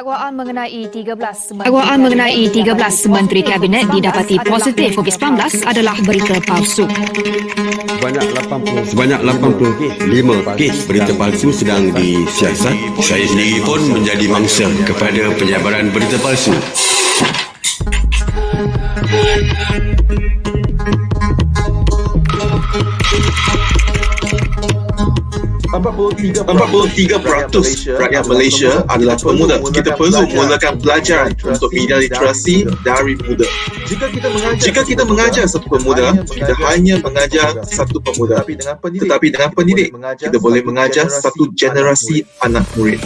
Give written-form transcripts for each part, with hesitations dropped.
Dakwaan mengenai 13 Menteri Kabinet didapati positif COVID-19 adalah berita palsu. Sebanyak 85 kes berita palsu sedang disiasat. Saya sendiri pun menjadi mangsa kepada penyebaran berita palsu. % rakyat Malaysia adalah pemuda. Kita perlu mulakan pelajaran untuk media literasi dari muda. Jika kita mengajar satu pemuda, kita hanya mengajar satu pemuda. Tetapi dengan pendidik, kita boleh mengajar satu generasi anak murid.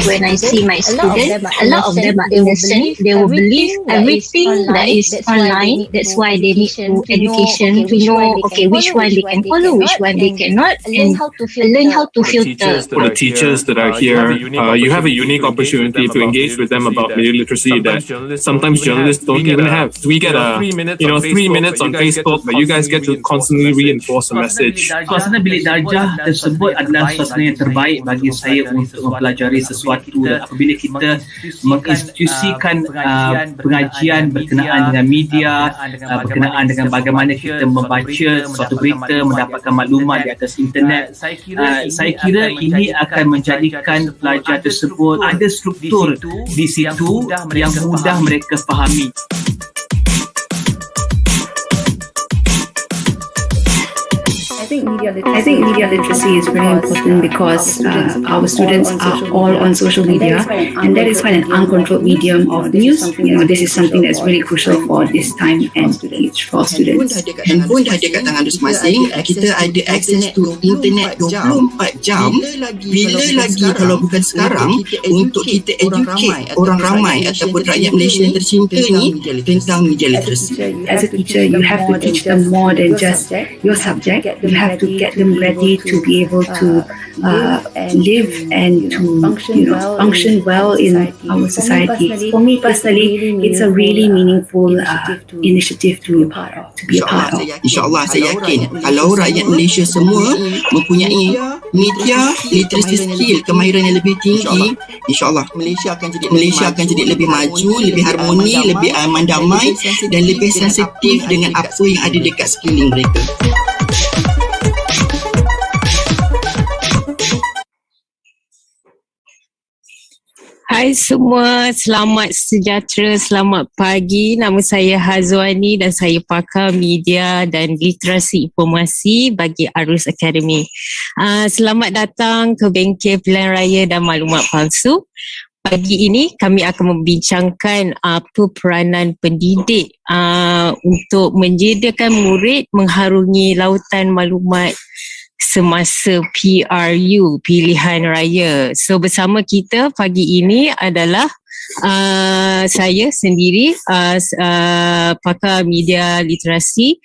When I see my students, a lot of them are innocent. They will believe everything that is online. That's why they need education to know, which one they can follow, which one they cannot, and learn how to filter. For the teachers that are here, you have a unique opportunity to engage with them about media literacy that sometimes journalists don't even have. We get 3 minutes on Facebook, but you guys get to constantly reinforce a message. Suasana bilik darjah tersebut adalah suasana yang terbaik bagi saya untuk mempelajari sesuatu. Dan apabila kita menginstitusikan pengajian berkenaan dengan media, berkenaan dengan bagaimana kita membaca suatu berita, mendapatkan maklumat di atas internet, saya kira ini akan menjadikan pelajar tersebut ada struktur di situ yang mudah mereka fahami. I think media literacy is very important because our students are all on social media, and that is quite an uncontrolled medium of news. This is something that's really crucial for this time and age for students. Handphone dah ada kat tangan masing-masing. Kita ada akses to internet 24 jam. Bila lagi kalau bukan sekarang untuk kita educate orang ramai ataupun rakyat Malaysia yang tercinta ni tentang media literacy. As a teacher, you have to teach them more than just your subject. You have to get them ready to be able to live and to function well in our society. For me personally, it's a really meaningful initiative to be a part of. InsyaAllah saya yakin kalau rakyat Malaysia semua mempunyai media literacy skill, kemahiran yang lebih tinggi, InsyaAllah Malaysia akan jadi lebih maju, lebih harmoni, lebih aman damai dan lebih sensitif dengan apa yang ada dekat sekeliling mereka. Hai semua, selamat sejahtera, selamat pagi. Nama saya Hazwani dan saya pakar media dan literasi informasi bagi Arus Academy. Selamat datang ke bengkel Pilihan Raya dan Maklumat Palsu. Pagi ini kami akan membincangkan apa peranan pendidik untuk menjadikan murid mengharungi lautan maklumat semasa PRU, Pilihan Raya. So bersama kita pagi ini adalah saya sendiri, pakar media literasi,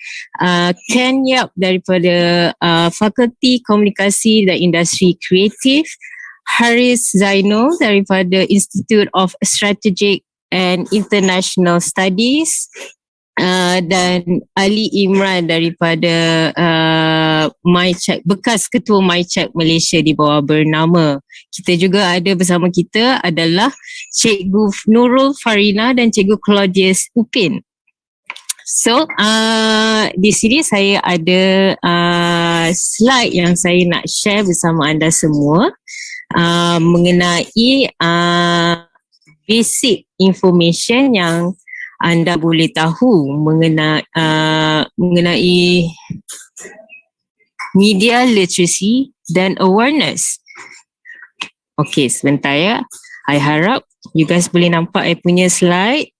Ken Yap daripada Fakulti Komunikasi dan Industri Kreatif, Haris Zainul daripada Institute of Strategic and International Studies, dan Ali Imran daripada MyCheck, bekas ketua MyCheck Malaysia di bawah bernama. Kita juga ada bersama kita adalah Cikgu Nurul Farina dan Cikgu Claudius Upin. So di sini saya ada slide yang saya nak share bersama anda semua mengenai basic information yang anda boleh tahu mengenai media literacy dan awareness. Okay, sebentar ya. I harap you guys boleh nampak I punya slide.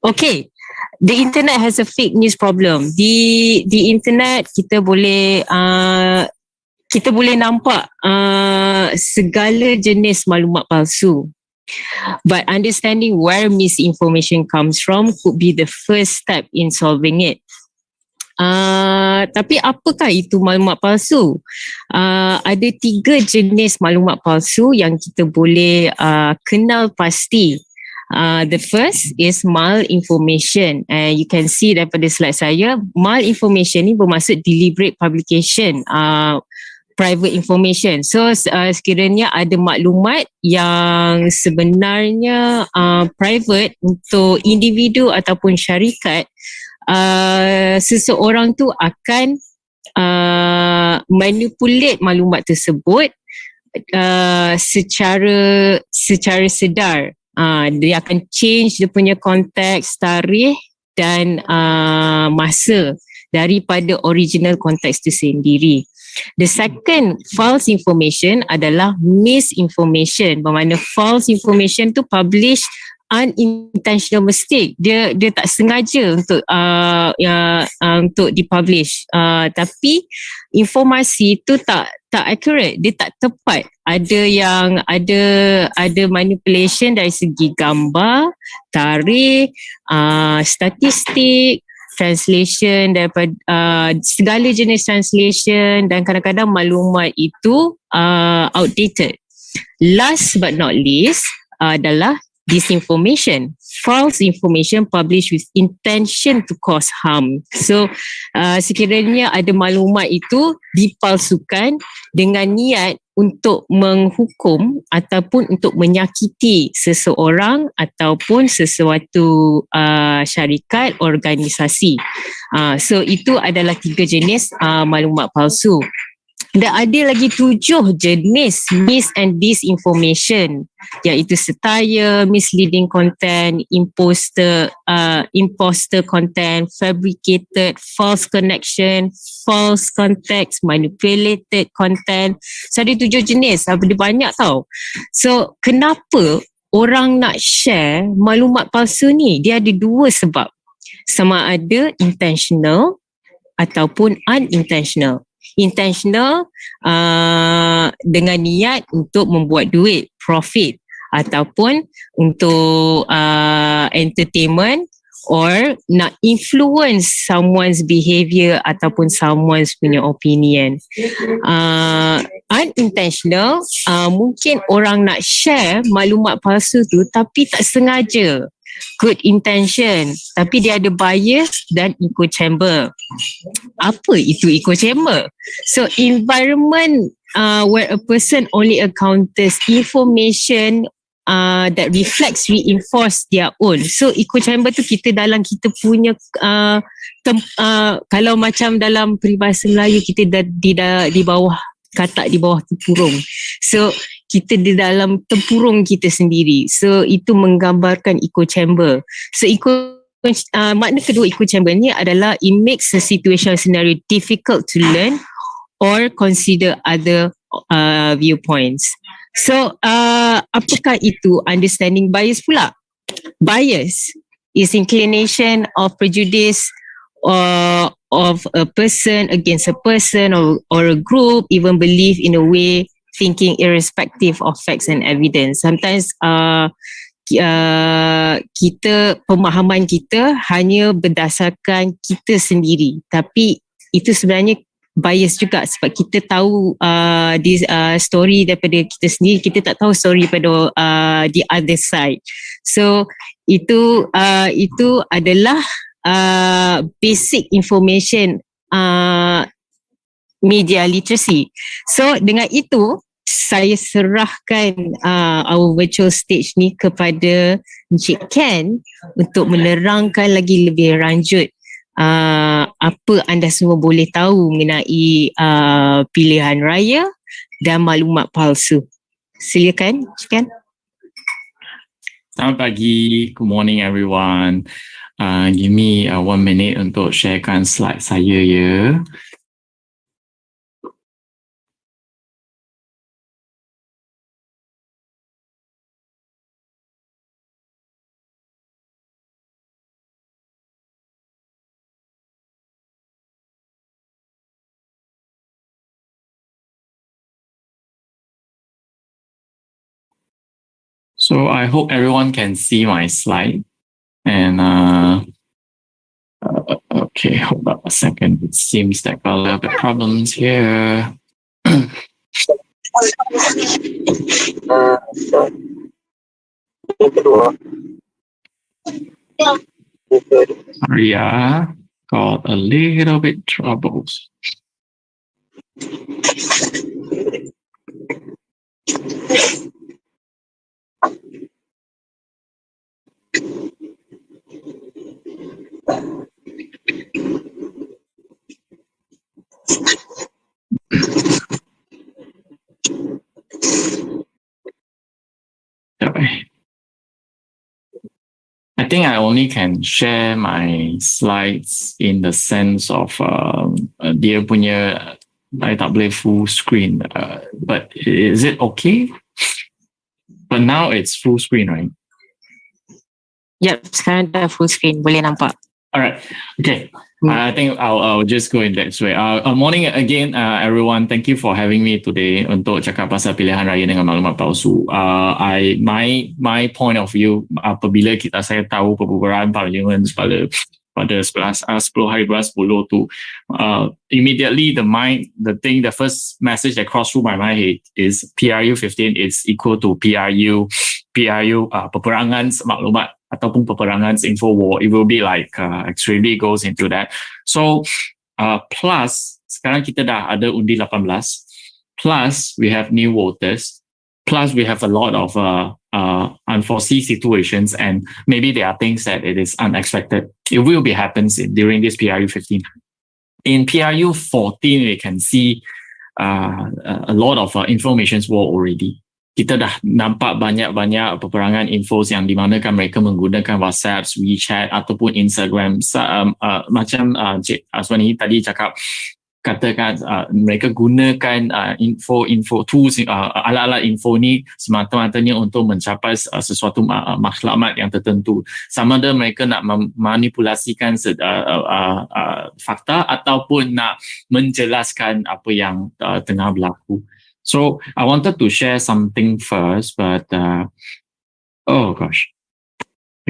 Okay, the internet has a fake news problem. Di internet kita boleh nampak segala jenis maklumat palsu. But understanding where misinformation comes from could be the first step in solving it. Tapi apakah itu maklumat palsu? Ada 3 jenis maklumat palsu yang kita boleh kenal pasti. The first is malinformation. You can see daripada slide saya, malinformation ni bermaksud deliberate publication, private information. So sekiranya ada maklumat yang sebenarnya private untuk individu ataupun syarikat, seseorang tu akan manipulate maklumat tersebut secara sedar. Dia akan change dia punya konteks, tarikh dan masa daripada original konteks itu sendiri. The second false information adalah misinformation. Bermakna false information tu publish unintentional mistake. Dia tak sengaja untuk untuk dipublish. Tapi informasi tu tak accurate, dia tak tepat. Ada manipulation dari segi gambar, tarikh, statistik, translation daripada segala jenis translation, dan kadang-kadang maklumat itu outdated. Last but not least adalah disinformation. False information published with intention to cause harm. So sekiranya ada maklumat itu dipalsukan dengan niat untuk menghukum ataupun untuk menyakiti seseorang ataupun sesuatu syarikat, organisasi. So itu adalah 3 jenis maklumat palsu. Dan ada lagi 7 jenis mis and disinformation, iaitu setaya, misleading content, imposter content, fabricated, false connection, false context, manipulated content. So ada 7 jenis, dia banyak tau. So kenapa orang nak share maklumat palsu ni? Dia ada 2 sebab. Sama ada intentional ataupun unintentional. Intentional dengan niat untuk membuat duit, profit, ataupun untuk entertainment or nak influence someone's behavior ataupun someone's punya opinion. Unintentional, mungkin orang nak share maklumat palsu tu tapi tak sengaja, good intention, tapi dia ada bias dan echo chamber. Apa itu echo chamber? So environment where a person only encounters information that reflects, reinforce their own. So echo chamber tu kita dalam kita punya kalau macam dalam peribahasa Melayu, kita di bawah katak, di bawah tempurung. So kita di dalam tempurung kita sendiri. So itu menggambarkan echo chamber. So makna kedua echo chamber ni adalah it makes a situation scenario difficult to learn or consider other viewpoints. So apakah itu understanding bias pula? Bias is inclination of prejudice of a person against a person or a group, even belief in a way, thinking irrespective of facts and evidence. Sometimes pemahaman kita hanya berdasarkan kita sendiri, tapi itu sebenarnya bias juga, sebab kita tahu story daripada kita sendiri, kita tak tahu story daripada the other side. So itu adalah basic information media literacy. So dengan itu saya serahkan our virtual stage ni kepada Encik Ken untuk menerangkan lagi lebih lanjut apa anda semua boleh tahu mengenai pilihan raya dan maklumat palsu. Silakan Encik Ken. Selamat pagi, good morning everyone. Give me 1 minute untuk sharekan slide saya ya. So I hope everyone can see my slide. And okay, hold up a second. It seems that got a little bit problems here. Raya got a little bit troubles. I think I only can share my slides in the sense of dia punya I tak boleh full screen. But is it okay? But now it's full screen, right? Yep, sekarang dah full screen, boleh nampak. All right. Okay. I think I'll just go in that way. Morning again, everyone. Thank you for having me today untuk cakap pasal pilihan raya dengan maklumat palsu. My point of view apabila saya tahu pembubaran parlimen pada 10 hari bulan 10 tu, immediately the first message that crossed through my mind is PRU 15 is equal to PRU peperangan maklumat ataupun peperangan info war. It will be like extremely goes into that. So plus sekarang kita dah ada undi 18, plus we have new voters, plus we have a lot of unforeseen situations, and maybe there are things that it is unexpected. It will be happens during this PRU 15. In PRU 14, we can see a lot of informations war already. Kita dah nampak banyak-banyak peperangan infos yang di mana kan mereka menggunakan WhatsApp, WeChat ataupun Instagram. Macam Cik Aswani tadi katakan mereka gunakan info tools, alat-alat info ni semata-matanya untuk mencapai sesuatu maklumat yang tertentu. Sama ada mereka nak memanipulasikan fakta ataupun nak menjelaskan apa yang tengah berlaku. So I wanted to share something first, but oh gosh.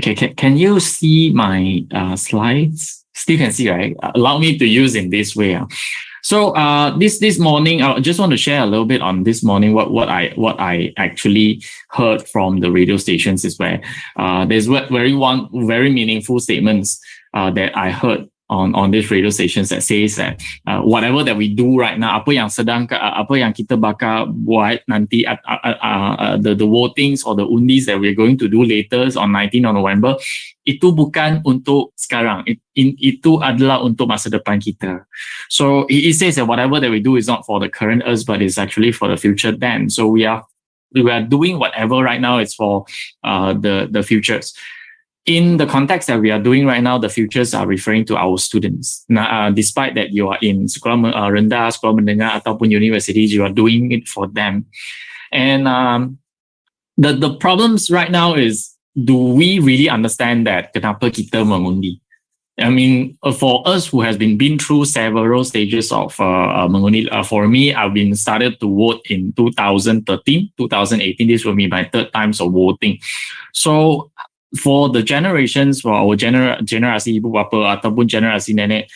Okay, can you see my slides? Still can see, right? Allow me to use in this way. So this morning, I just want to share a little bit on this morning what I actually heard from the radio stations is where there's very meaningful statements that I heard on these radio stations that says that whatever that we do right now, apa yang kita bakal buat nanti the votings or the undis that we're going to do later on 19 November, itu bukan untuk sekarang. Itu adalah untuk masa depan kita. So he says that whatever that we do is not for the current us, but it's actually for the future then. So we are doing whatever right now is for the futures. In the context that we are doing right now, the futures are referring to our students. Despite that you are in sekolah rendah, sekolah menengah ataupun universities, you are doing it for them. And the problems right now is, do we really understand that kenapa kita mengundi? I mean, for us who has been through several stages of mengundi, for me, I've been started to vote in 2013, 2018. This will be my third times of voting. So for the generations, for our generasi ibu bapa ataupun generasi nenek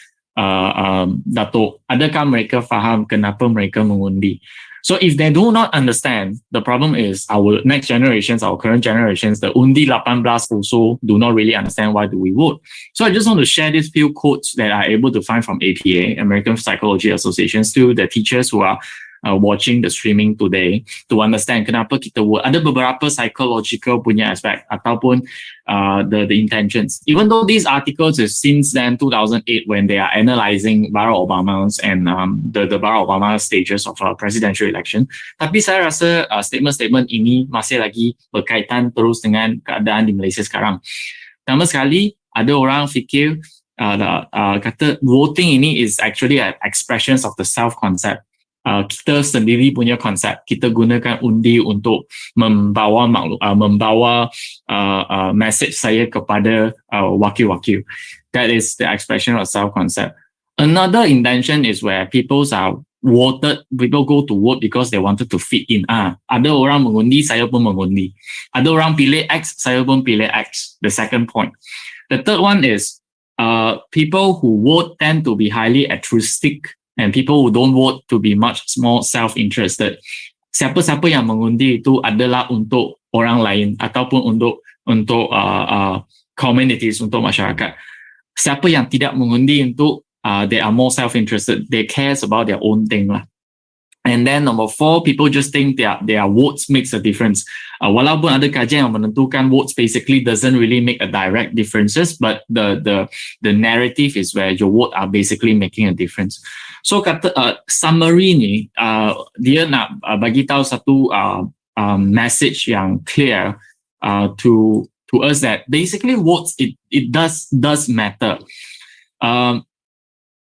datuk, adakah mereka faham kenapa mereka mengundi? So if they do not understand, the problem is our next generations, our current generations, the undi 18 also do not really understand why do we vote. So I just want to share these few quotes that I able to find from APA, American Psychology Association, to the teachers who are watching the streaming today to understand kenapa kita vote. Ada beberapa psychological punya aspect ataupun the intentions. Even though these articles is since then 2008 when they are analyzing Barack Obama's and the Barack Obama stages of presidential election, tapi saya rasa statement-statement ini masih lagi berkaitan terus dengan keadaan di Malaysia sekarang. Pertama sekali, ada orang fikir kata voting ini is actually an expressions of the self-concept. Kita sendiri punya konsep, kita gunakan undi untuk membawa message saya kepada wakil-wakil. That is the expression of self-concept. Another intention is where people go to vote because they wanted to fit in. Ada orang mengundi, saya pun mengundi. Ada orang pilih X, saya pun pilih X. The second point. The third one is people who vote tend to be highly altruistic, and people who don't vote to be much more self-interested. Siapa-siapa yang mengundi itu adalah untuk orang lain ataupun untuk communities, untuk masyarakat. Siapa yang tidak mengundi untuk they are more self-interested, they cares about their own thing lah. And then number 4, people just think their votes makes a difference. Walaupun ada kajian yang menentukan votes basically doesn't really make a direct differences, but the narrative is where your vote are basically making a difference. So kata summary ni, dia nak bagi tahu satu message yang clear to us that basically votes it does matter.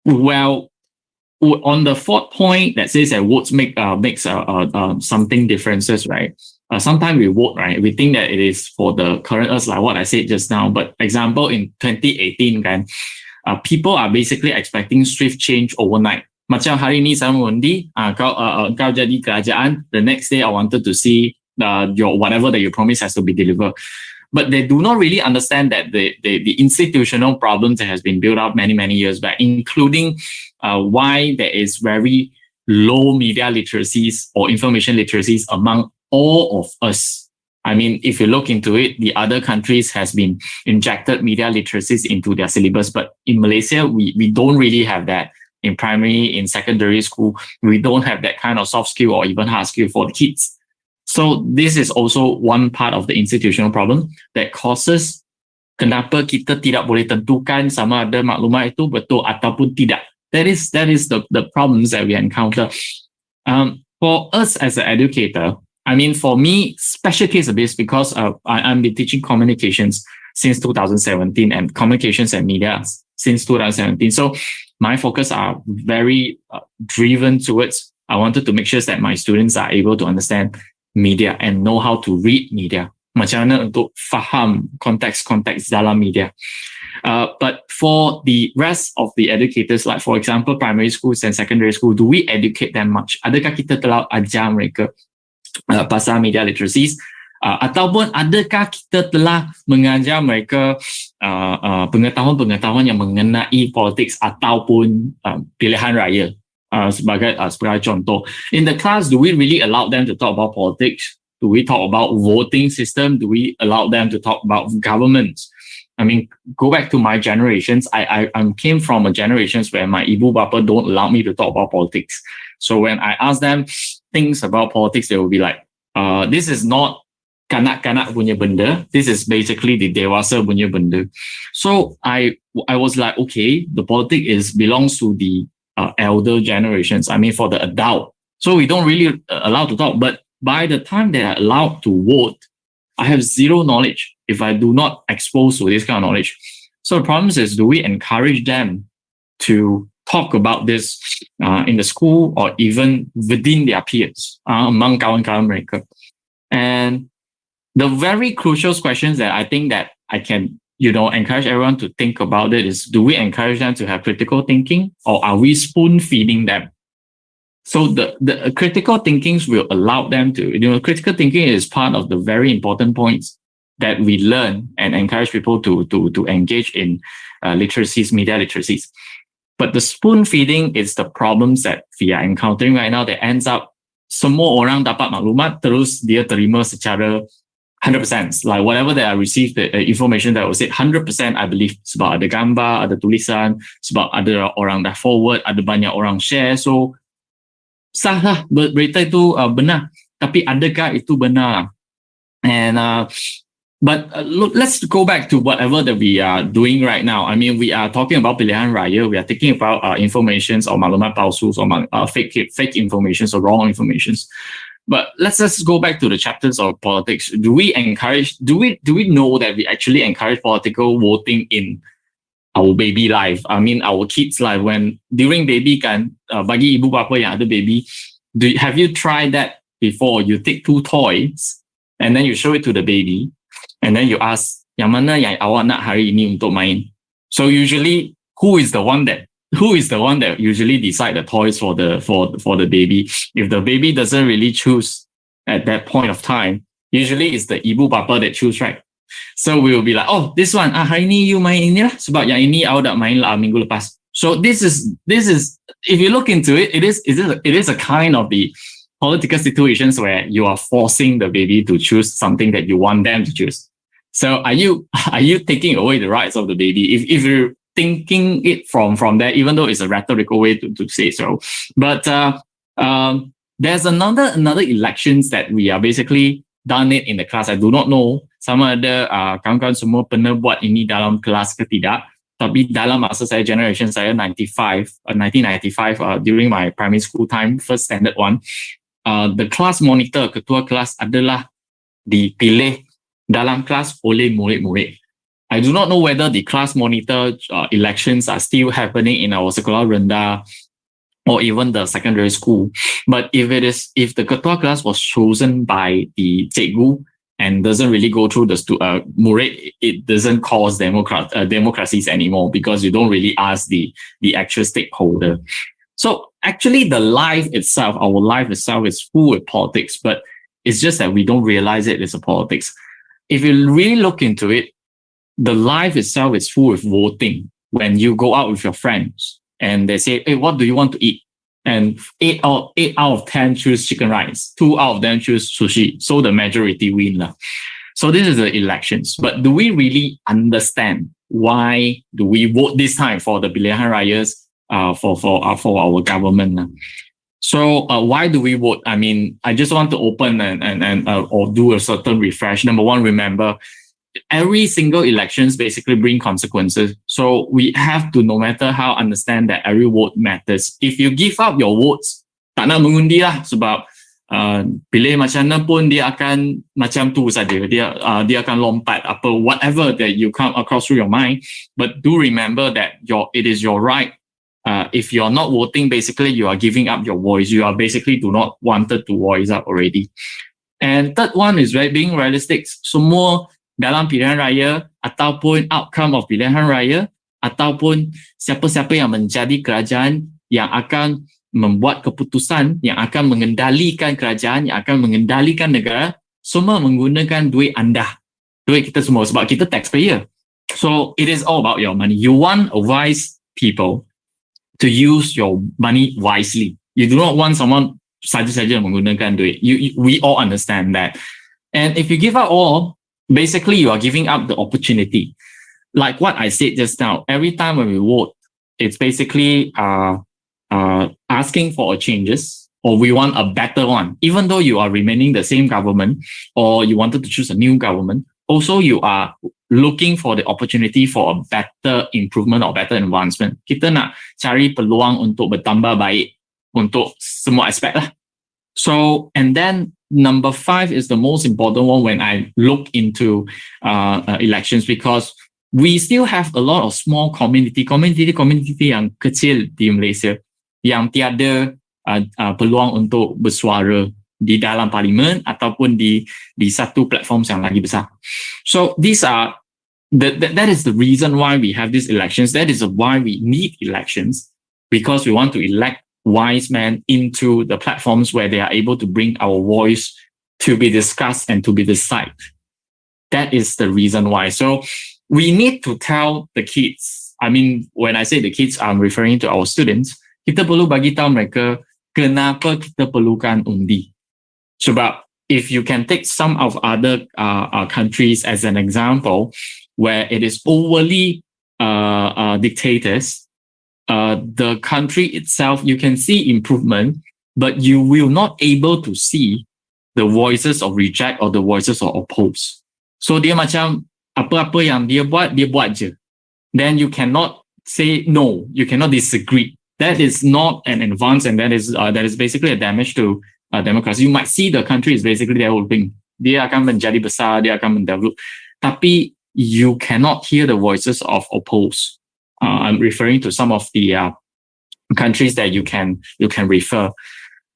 Well, on the 4th point that says that votes makes something differences, right? Sometimes we vote, right? We think that it is for the current us, like what I said just now. But example, in 2018, kan, people are basically expecting swift change overnight. Macam hari ni saya mengundi, kau jadi kerajaan. The next day, I wanted to see your whatever that you promise has to be delivered. But they do not really understand that the institutional problems that has been built up many years back, including why there is very low media literacies or information literacies among all of us. I mean, if you look into it, the other countries has been injected media literacies into their syllabus, but in Malaysia, we don't really have that. In primary, in secondary school, we don't have that kind of soft skill or even hard skill for the kids. So this is also one part of the institutional problem that causes kenapa kita tidak boleh tentukan sama ada maklumat itu betul ataupun tidak. That is the problems that we encounter. For us as an educator, I mean, for me, special case of this because I'm been teaching communications since 2017 and communications and media since 2017. So my focus are very driven towards, I wanted to make sure that my students are able to understand media and know how to read media. Macam mana untuk faham konteks dalam media. But for the rest of the educators, like for example, primary schools and secondary school, do we educate them much? Adakah kita telah ajar mereka pasal media literacies? Ataupun adakah kita telah mengajar mereka pengetahuan-pengetahuan yang mengenai politik ataupun pilihan raya? Sebagai contoh, in the class, do we really allow them to talk about politics? Do we talk about voting system? Do we allow them to talk about government? I mean, go back to my generations. I came from a generations where my ibu bapa don't allow me to talk about politics. So when I ask them things about politics, they will be like, this is not kanak-kanak punya benda. This is basically the dewasa punya benda. So I was like, okay, the politics belongs to the elder generations. I mean, for the adult. So we don't really allow to talk. But by the time they are allowed to vote, I have zero knowledge if I do not expose to this kind of knowledge. So the problem is, do we encourage them to talk about this in the school or even within their peers, among kawan-kawan mereka? And the very crucial questions that I think that I can encourage everyone to think about it is, do we encourage them to have critical thinking or are we spoon feeding them? So the critical thinkings will allow them to, critical thinking is part of the very important points that we learn and encourage people to engage in literacies, media literacies. But the spoon feeding is the problems that we are encountering right now that ends up semua orang dapat maklumat terus dia terima secara 100%, like whatever that I received, the information that was said, 100% I believe. Sebab ada gambar, ada tulisan, sebab ada orang dah forward, ada banyak orang share. So, sah lah berita itu benar. Tapi adakah itu benar? And but look, let's go back to whatever that we are doing right now. I mean, we are talking about Pilihan Raya. We are thinking about informations or maklumat palsu or fake informations or wrong informations. But let's just go back to the chapters of politics. Do we know that we actually encourage political voting in our baby life? I mean, our kids' life. When during baby kan, bagi ibu bapa yang ada baby, have you tried that before? You take 2 toys and then you show it to the baby, and then you ask, yang mana yang awak nak hari ini untuk main? So usually, who is the one that usually decide the toys for the baby? If the baby doesn't really choose at that point of time, usually it's the ibu bapa that choose, right? So we will be like, oh, this one, hari ni you main ini lah, sebab yang ini awak dah main lah minggu lepas. So this is if you look into it, it is a kind of the political situations where you are forcing the baby to choose something that you want them to choose. So are you taking away the rights of the baby? If you're thinking it from there, even though it's a rhetorical way to say so. But there's another elections that we are basically done it in the class. I do not know sama ada kawan-kawan semua pernah buat ini dalam kelas ke tidak. Tapi dalam masa saya, generation saya 1995, during my primary school time, first standard one, the class monitor, ketua kelas adalah dipilih dalam kelas oleh murid-murid. I do not know whether the class monitor elections are still happening in our sekolah rendah or even the secondary school. But if the ketua class was chosen by the cikgu and doesn't really go through the murid, it doesn't cause democracies anymore, because you don't really ask the actual stakeholder. So actually our life itself is full with politics, but it's just that we don't realize it is a politics. If you really look into it, the life itself is full with voting. When you go out with your friends and they say, hey, what do you want to eat? And 8 out of 10 choose chicken rice. 2 out of them choose sushi. So the majority win. So this is the elections. But do we really understand why do we vote this time for the Pilihan Rayas for our government? So why do we vote? I mean, I just want to open and or do a certain refresh. Number one, remember, every single elections basically bring consequences. So we have to, no matter how, understand that every vote matters. If you give up your votes, tak nak mengundi lah, sebab pilih macam mana pun dia akan macam tu saja. Dia akan lompat apa whatever that you come across through your mind. But do remember that it is your right. If you're not voting, basically you are giving up your voice. You are basically do not wanted to voice up already. And third one is being realistic. Semua dalam pilihan raya ataupun outcome of pilihan raya ataupun siapa-siapa yang menjadi kerajaan yang akan membuat keputusan, yang akan mengendalikan kerajaan, yang akan mengendalikan negara, semua menggunakan duit anda, duit kita semua, sebab kita taxpayer. So it is all about your money. You want a wise people to use your money wisely. You do not want someone saja-saja menggunakan duit. We all understand that. And if you give up all, basically you are giving up the opportunity. Like what I said just now, every time when we vote, it's basically asking for changes, or we want a better one. Even though you are remaining the same government, or you wanted to choose a new government, also you are looking for the opportunity for a better improvement or better advancement. Kita nak cari peluang untuk bertambah baik untuk semua aspek lah. So, and then number 5 is the most important one when I look into elections, because we still have a lot of small community yang kecil di Malaysia yang tiada peluang untuk bersuara di dalam parlimen ataupun di satu platform yang lagi besar. So these are that is the reason why we have these elections. That is why we need elections, because we want to elect wise men into the platforms where they are able to bring our voice to be discussed and to be decided. That is the reason why. So we need to tell the kids. I mean, when I say the kids, I'm referring to our students. Kita perlu bagi tahu mereka kenapa kita perlukan undi. Sebab if you can take some of other countries as an example, where it is overly dictators, the country itself, you can see improvement, but you will not able to see the voices of reject or the voices of oppose. So dia macam apa-apa yang dia buat je. Then you cannot say no, you cannot disagree. That is not an advance, and that is basically a damage to democracy. You might see the country is basically developing. Dia akan menjadi besar, dia akan mendevelop. Tapi you cannot hear the voices of oppose. I'm referring to some of the countries that you can refer.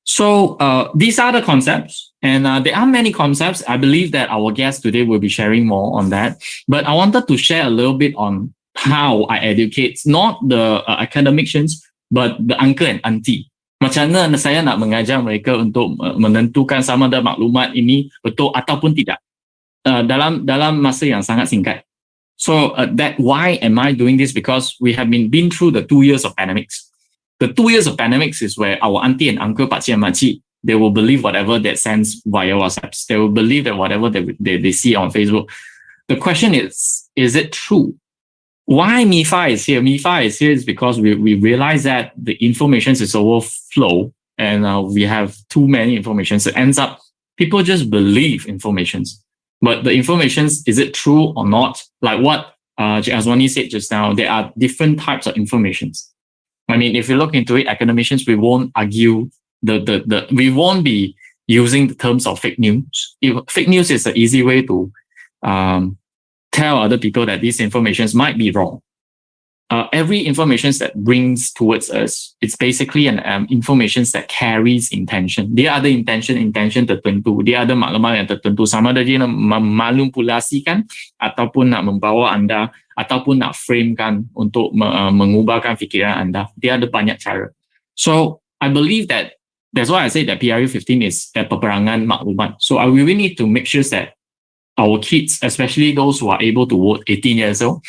So these are the concepts, and there are many concepts. I believe that our guest today will be sharing more on that. But I wanted to share a little bit on how I educate, not the academicians, but the uncle and auntie. Macam mana saya nak mengajar mereka untuk menentukan sama ada maklumat ini betul ataupun tidak dalam masa yang sangat singkat. So that why am I doing this? Because we have been through the 2 years of pandemics. The 2 years of pandemics is where our auntie and uncle, pakcik and makcik, they will believe whatever that sends via WhatsApp. They will believe that whatever they see on Facebook. the question is it true? Why MIFA is here? MIFA is here is because we realize that the information is overflow and we have too many information. So it ends up people just believe informations. But the informations, is it true or not? Like what Azwani said just now, there are different types of informations. I mean, if you look into it, academicians, we won't argue we won't be using the terms of fake news. Fake news is an easy way to tell other people that these informations might be wrong. Every information that brings towards us, it's basically an information that carries intention. Dia ada intention tertentu. Dia ada maklumat yang tertentu. Sama ada dia nak memanipulasikan ataupun nak membawa anda ataupun nak framekan untuk mengubahkan fikiran anda. Dia ada banyak cara. So I believe that that's why I say that PRU 15 is a peperangan maklumat. So we really need to make sure that our kids, especially those who are able to vote 18 years old,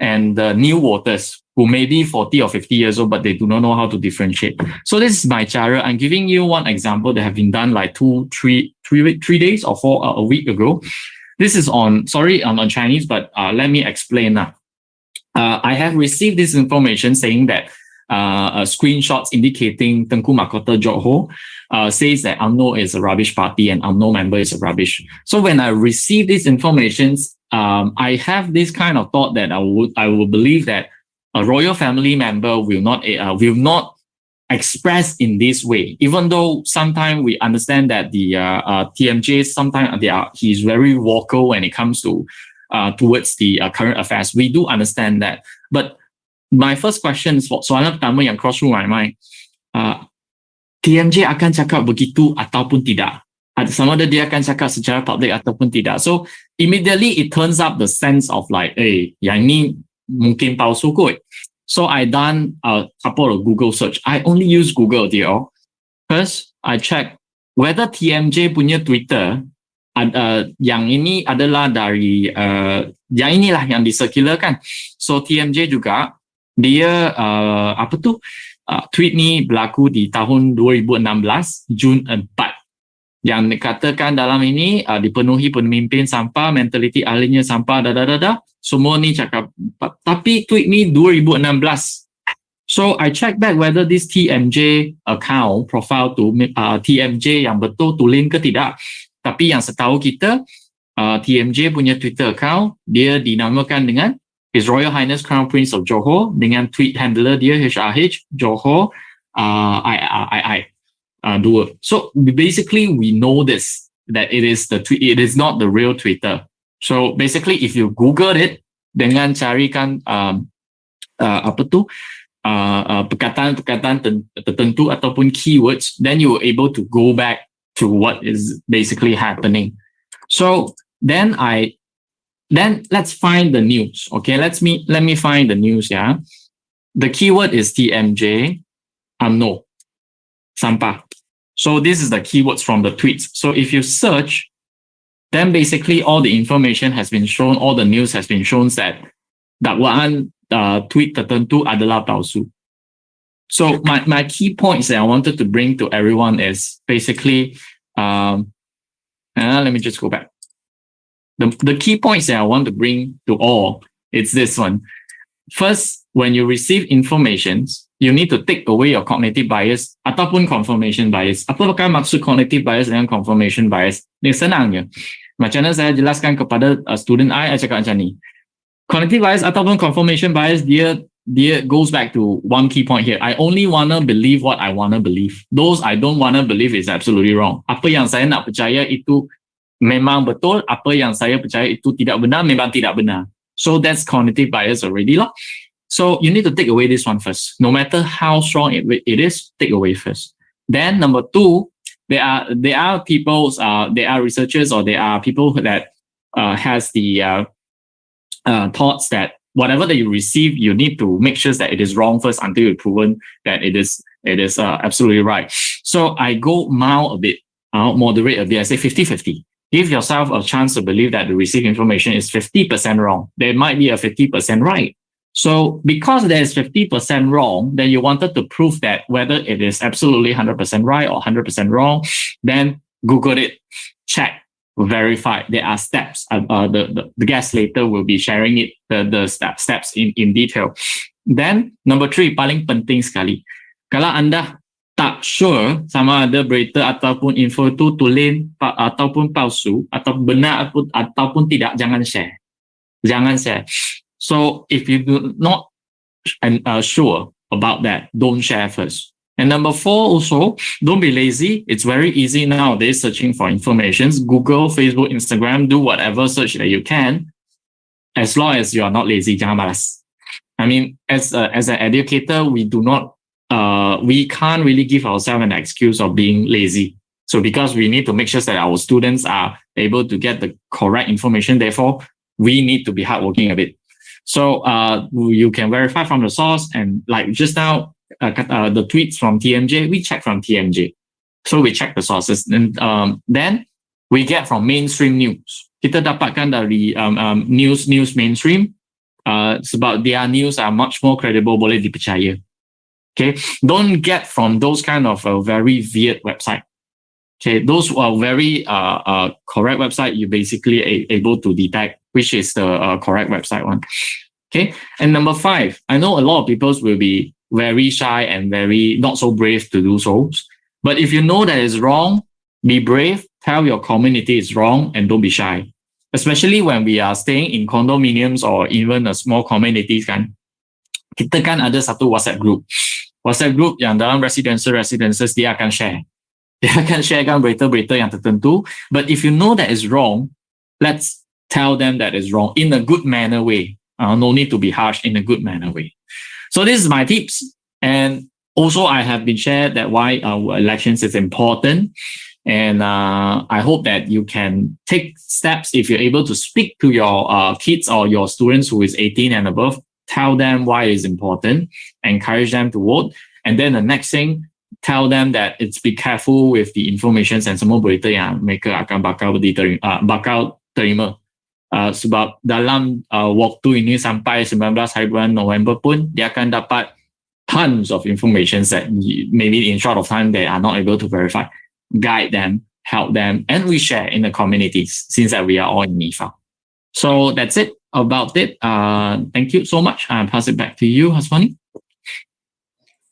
and the new voters who may be 40 or 50 years old, but they do not know how to differentiate. So this is my chara. I'm giving you one example that have been done like 3 days or a week ago. This is on Chinese, but let me explain now. I have received this information saying that screenshots indicating Tengku Mahkota Johor says that UMNO is a rubbish party and UMNO member is a rubbish. So when I receive these informations, I have this kind of thought that I will believe that a royal family member will not express in this way, even though sometimes we understand that the TMJ sometimes he's very vocal when it comes to towards the current affairs. We do understand that, but my first question is soalan pertama yang cross through my mind, TMJ akan cakap begitu ataupun tidak? Sama ada dia akan cakap secara public ataupun tidak. So immediately it turns up the sense of like, yang ni mungkin palsu kot. So I done a couple of Google search. I only use Google, dear. First, I check whether TMJ punya Twitter, yang ini adalah dari, yang inilah yang disirkularkan. So TMJ juga, dia tweet ni berlaku di tahun 2016 Jun 4 yang dikatakan dalam ini dipenuhi pemimpin sampah, mentaliti ahlinya sampah, semua ni cakap, tapi tweet ni 2016. So I check back whether this TMJ account profile tu TMJ yang betul tulen ke tidak. Tapi yang setahu kita TMJ punya Twitter account dia dinamakan dengan His Royal Highness Crown Prince of Johor dengan tweet handler dia HRH Johor II. So basically we know this, that it is it is not the real Twitter. So basically if you Google it dengan carikan perkataan-perkataan tertentu ataupun keywords, then you are able to go back to what is basically happening. So then let's find the news. Okay, let me find the news. Yeah, the keyword is TMJ UMNO sampah. So this is the keywords from the tweets. So if you search, then basically all the information has been shown, all the news has been shown that dakwaan tweet tertentu adalah palsu. So my key points that I wanted to bring to everyone is basically, let me just go back. The key points that I want to bring to all, it's this one. First, when you receive information, you need to take away your cognitive bias ataupun confirmation bias. Apakah maksud cognitive bias dengan confirmation bias? Ini senangnya. Macam mana saya jelaskan kepada student I cakap macam ni. Cognitive bias ataupun confirmation bias, dia goes back to one key point here. I only wanna believe what I wanna believe. Those I don't wanna believe is absolutely wrong. Apa yang saya nak percaya itu memang betul, apa yang saya percaya itu tidak benar, memang tidak benar. So that's cognitive bias already lah. So you need to take away this one first. No matter how strong it is, take away first. Then number two, there are people, there are researchers or there are people that has the thoughts that whatever that you receive, you need to make sure that it is wrong first until you've proven that it is absolutely right. So I go mild a bit, moderate a bit. I say 50-50. Give yourself a chance to believe that the received information is 50% wrong. There might be a 50% right. So because there is 50% wrong, then you wanted to prove that whether it is absolutely 100% right or 100% wrong, then Google it, check. verified. There are steps. The guest later will be sharing it, the steps in detail. Then number 3, paling penting sekali. Kalau anda tak sure sama ada berita ataupun info tu tulen ataupun palsu atau benar ataupun tidak, jangan share. Jangan share. So if you do not sure about that, don't share first. And number 4 also, don't be lazy. It's very easy nowadays searching for information. Google, Facebook, Instagram, do whatever search that you can, as long as you are not lazy. Jangan malas. I mean, as an educator, we can't really give ourselves an excuse of being lazy. So because we need to make sure that our students are able to get the correct information, therefore, we need to be hardworking a bit. So you can verify from the source, and like just now, the tweets from TMJ, we check from TMJ. So we check the sources, and then we get from mainstream news. Kita dapatkan dari news mainstream, sebab their news are much more credible, boleh dipercaya. Okay, don't get from those kind of very weird website. Okay, those are very correct website. You basically able to detect which is the correct website one. Okay, and number 5, I know a lot of people will be very shy and very not so brave to do so. But if you know that it's wrong, be brave, tell your community it's wrong, and don't be shy. Especially when we are staying in condominiums or even a small communities kan. Kita kan ada satu WhatsApp group. WhatsApp group yang dalam residences dia akan share. Dia akan sharekan berita-berita yang tertentu. But if you know that is wrong, let's tell them that is wrong in a good manner way. No need to be harsh, in a good manner way. So this is my tips. And also I have been shared that why our elections is important. And I hope that you can take steps if you're able to speak to your kids or your students who is 18 and above. Tell them why it is important. Encourage them to vote. And then the next thing, tell them that it's be careful with the information and semua berita yang mereka akan bakal terima. Sebab dalam waktu ini sampai 19 hari bulan November pun dia akan dapat tons of information that maybe in short of time they are not able to verify. Guide them, help them, and we share in the communities since that we are all in NIFA. So that's it about it. Thank you so much. I'll pass it back to you, Haswani.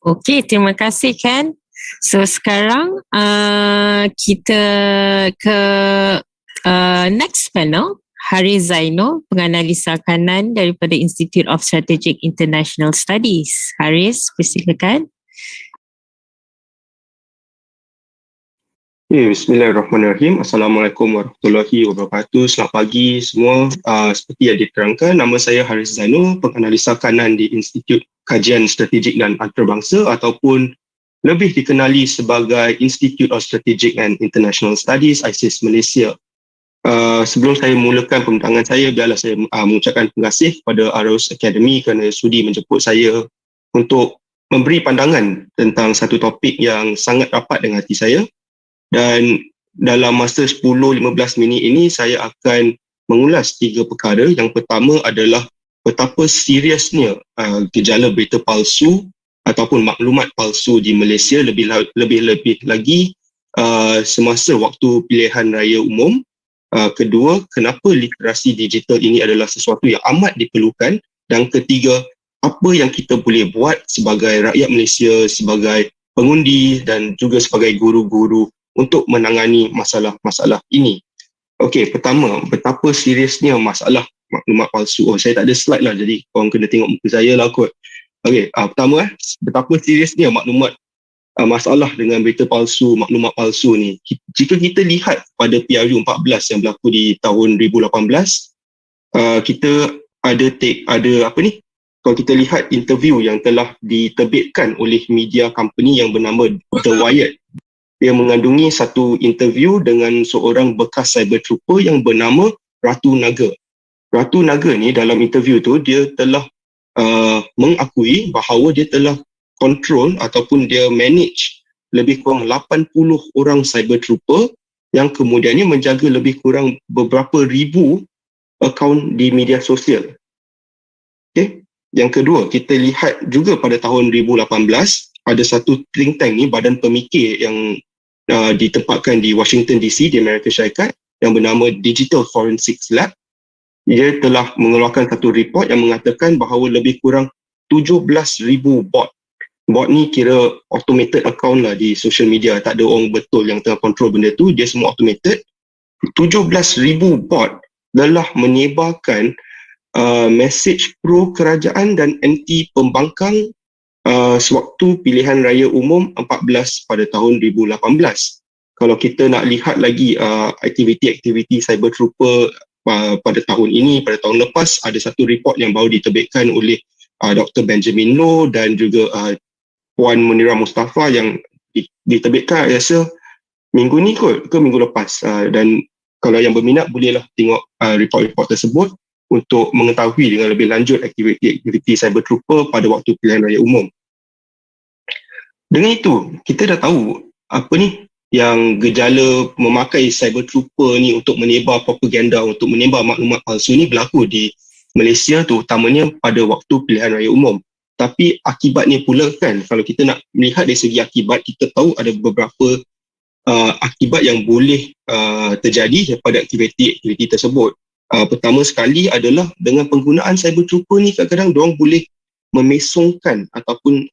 Okay, terima kasih Ken. So sekarang kita ke next panel. Haris Zainul, penganalisa kanan daripada Institute of Strategic International Studies. Haris, persilakan. Bismillahirrahmanirrahim. Assalamualaikum warahmatullahi wabarakatuh. Selamat pagi semua. Seperti yang diterangkan, nama saya Haris Zainul, penganalisa kanan di Institut Kajian Strategik dan Antarabangsa ataupun lebih dikenali sebagai Institute of Strategic and International Studies, ISIS Malaysia. Sebelum saya mulakan pembentangan saya, biarlah saya mengucapkan terima kasih kepada Arus Academy kerana sudi menjemput saya untuk memberi pandangan tentang satu topik yang sangat rapat dengan hati saya. Dan dalam masa 10-15 minit ini, saya akan mengulas 3 perkara. Yang pertama adalah betapa seriusnya gejala berita palsu ataupun maklumat palsu di Malaysia, lebih lagi semasa waktu pilihan raya umum. Kedua, kenapa literasi digital ini adalah sesuatu yang amat diperlukan. Dan ketiga, apa yang kita boleh buat sebagai rakyat Malaysia, sebagai pengundi dan juga sebagai guru-guru untuk menangani masalah-masalah ini. Okey, pertama, betapa seriusnya masalah maklumat palsu. Saya tak ada slide lah, jadi korang kena tengok muka saya lah kot. Okey, pertama, betapa seriusnya masalah dengan berita palsu, maklumat palsu ni. Jika kita lihat pada PRU 14 yang berlaku di tahun 2018, kita ada apa ni? Kalau kita lihat interview yang telah diterbitkan oleh media company yang bernama The Wired, dia mengandungi satu interview dengan seorang bekas cyber trooper yang bernama Ratu Naga. Ratu Naga ni dalam interview tu dia telah mengakui bahawa dia telah control ataupun dia manage lebih kurang 80 orang cyber trooper yang kemudiannya menjaga lebih kurang beberapa ribu akaun di media sosial. Okay. Yang kedua, kita lihat juga pada tahun 2018 ada satu think tank ni, badan pemikir yang ditempatkan di Washington DC di Amerika Syarikat, yang bernama Digital Forensics Lab. Ia telah mengeluarkan satu report yang mengatakan bahawa lebih kurang 17,000 bot. Bot ni kira automated account lah di social media. Tak ada orang betul yang tengah control benda tu. Dia semua automated. 17,000 bot telah menyebarkan mesej pro kerajaan dan anti pembangkang sewaktu pilihan raya umum 14 pada tahun 2018. Kalau kita nak lihat lagi aktiviti-aktiviti cyber trooper pada tahun ini, pada tahun lepas, ada satu report yang baru diterbitkan oleh Dr. Benjamin Loh dan juga Puan Munirah Mustafa yang diterbitkan rasa minggu ni kot ke minggu lepas. Dan kalau yang berminat bolehlah tengok report-report tersebut untuk mengetahui dengan lebih lanjut aktiviti-aktiviti cyber trooper pada waktu pilihan raya umum. Dengan itu, kita dah tahu apa ni yang gejala memakai cyber trooper ni untuk menebar propaganda, untuk menebar maklumat palsu ni berlaku di Malaysia, terutamanya pada waktu pilihan raya umum. Tapi akibatnya pula kan, kalau kita nak melihat dari segi akibat, kita tahu ada beberapa akibat yang boleh terjadi daripada aktiviti-aktiviti tersebut. Pertama sekali adalah dengan penggunaan cyber trooper ni, kadang-kadang diorang boleh memesongkan ataupun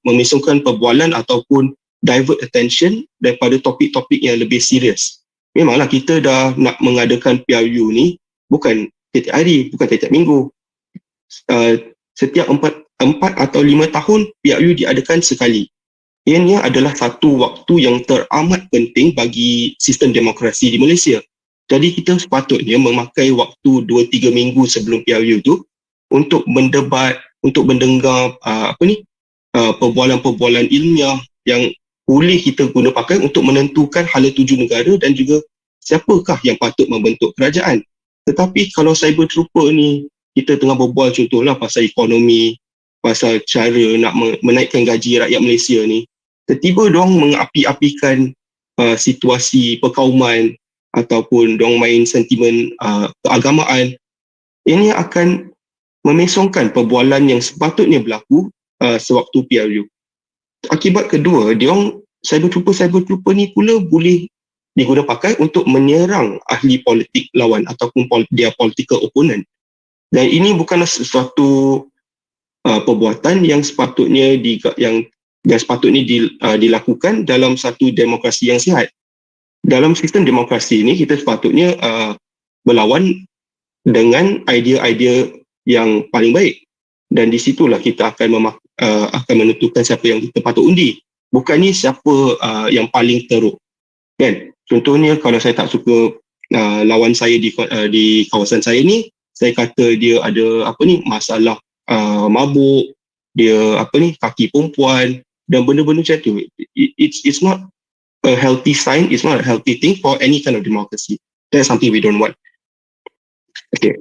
memesongkan perbualan ataupun divert attention daripada topik-topik yang lebih serius. Memanglah kita dah nak mengadakan PRU ni bukan setiap hari, bukan setiap minggu. Setiap 4 atau 5 tahun PRU diadakan sekali. Ianya adalah satu waktu yang teramat penting bagi sistem demokrasi di Malaysia. Jadi kita sepatutnya memakai waktu 2-3 minggu sebelum PRU tu untuk mendebat, untuk mendengar perbualan-perbualan ilmiah yang boleh kita guna pakai untuk menentukan hala tuju negara dan juga siapakah yang patut membentuk kerajaan. Tetapi kalau cyber trooper ni, kita tengah berbual contohlah pasal ekonomi, pasal cara nak menaikkan gaji rakyat Malaysia ni, tiba-tiba diorang mengapi-apikan situasi perkauman ataupun diorang main sentimen keagamaan. Ini akan memesongkan perbualan yang sepatutnya berlaku sewaktu PRU. Akibat kedua, cyber trooper ni pula boleh diguna pakai untuk menyerang ahli politik lawan ataupun dia political opponent. Dan ini bukanlah sesuatu perbuatan yang sepatutnya dilakukan dalam satu demokrasi yang sihat. Dalam sistem demokrasi ini, kita sepatutnya berlawan dengan idea-idea yang paling baik. Dan di situlah kita akan menentukan siapa yang kita patut undi. Bukannya siapa yang paling teruk. Kan? Contohnya kalau saya tak suka lawan saya di kawasan saya ni, saya kata dia ada masalah mabuk, dia kaki perempuan dan benda-benda macam tu. It's not a healthy sign, it's not a healthy thing for any kind of democracy. That's something we don't want. Okay.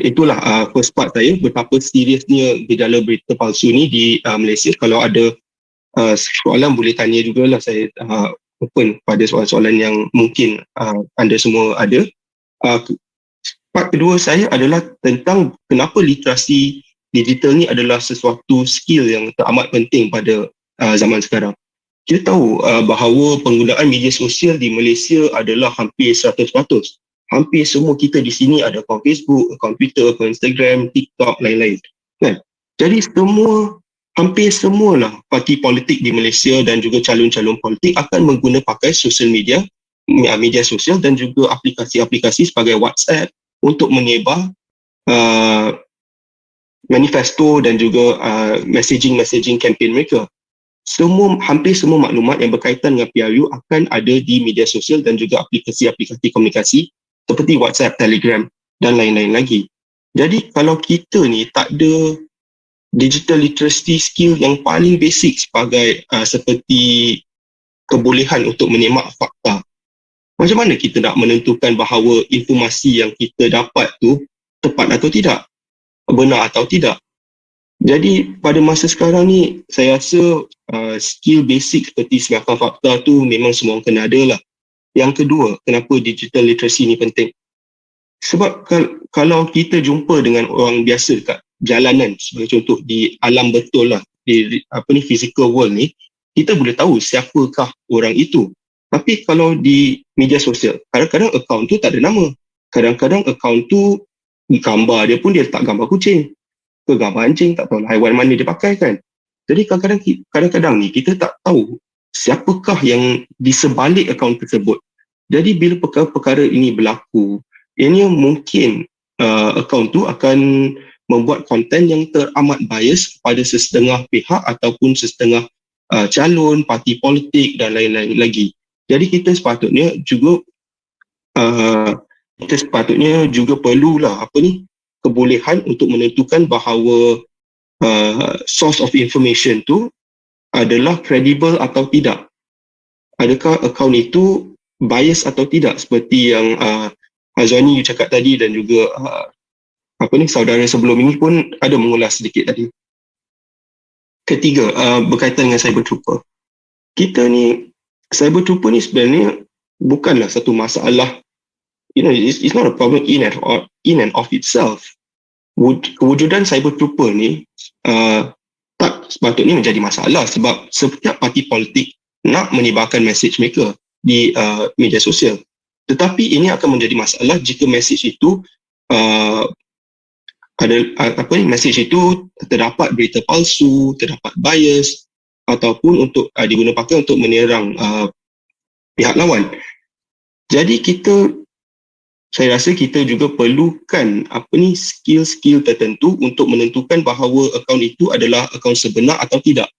Itulah first part saya, betapa seriusnya gejala berita palsu ni di Malaysia. Kalau ada soalan boleh tanya jugalah, saya open pada soalan-soalan yang mungkin anda semua ada. Part kedua saya adalah tentang kenapa literasi digital ni adalah sesuatu skill yang teramat penting pada zaman sekarang. Kita tahu bahawa penggunaan media sosial di Malaysia adalah hampir 100%. Hampir semua kita di sini ada akaun Facebook, akaun Twitter, akaun Instagram, TikTok, lain-lain. Kan? Jadi hampir semualah parti politik di Malaysia dan juga calon-calon politik akan mengguna pakai social media sosial dan juga aplikasi-aplikasi sebagai WhatsApp untuk menyebar manifesto dan juga messaging campaign mereka. Hampir semua maklumat yang berkaitan dengan PRU akan ada di media sosial dan juga aplikasi-aplikasi komunikasi seperti WhatsApp, Telegram dan lain-lain lagi. Jadi kalau kita ni tak ada digital literacy skill yang paling basic seperti kebolehan untuk menyemak fakta, macam mana kita nak menentukan bahawa informasi yang kita dapat tu tepat atau tidak, benar atau tidak? Jadi pada masa sekarang ni, saya rasa skill basic seperti sebarkan fakta tu memang semua orang kena ada lah. Yang kedua, kenapa digital literacy ni penting? Sebab kalau kita jumpa dengan orang biasa dekat jalanan, sebagai contoh di alam betul lah, di physical world ni, kita boleh tahu siapakah orang itu. Tapi kalau di media sosial, kadang-kadang akaun tu tak ada nama. Kadang-kadang akaun tu gambar dia pun dia letak gambar kucing ke gambar anjing, tak tahu haiwan mana dia pakai kan. Jadi kadang-kadang ni kita tak tahu siapakah yang di sebalik akaun tersebut. Jadi bila perkara-perkara ini berlaku, ianya mungkin akaun tu akan membuat konten yang teramat bias kepada sesetengah pihak ataupun sesetengah calon, parti politik dan lain-lain lagi. Jadi kita sepatutnya juga perlulah kebolehan untuk menentukan bahawa source of information tu adalah kredibel atau tidak. Adakah akaun itu bias atau tidak, seperti yang Azwani cakap tadi dan juga saudara sebelum ini pun ada mengulas sedikit tadi. Ketiga, berkaitan dengan cyber trooper. Cyber trooper ni sebenarnya bukanlah satu masalah, it's not a problem in and of itself. Kewujudan cyber trooper ni tak sepatutnya menjadi masalah, sebab setiap parti politik nak menyebarkan message mereka di media sosial. Tetapi ini akan menjadi masalah jika message itu message itu terdapat berita palsu, terdapat bias ataupun untuk digunakan untuk menyerang pihak lawan. Jadi saya rasa kita juga perlukan skill-skill tertentu untuk menentukan bahawa akaun itu adalah akaun sebenar atau tidak.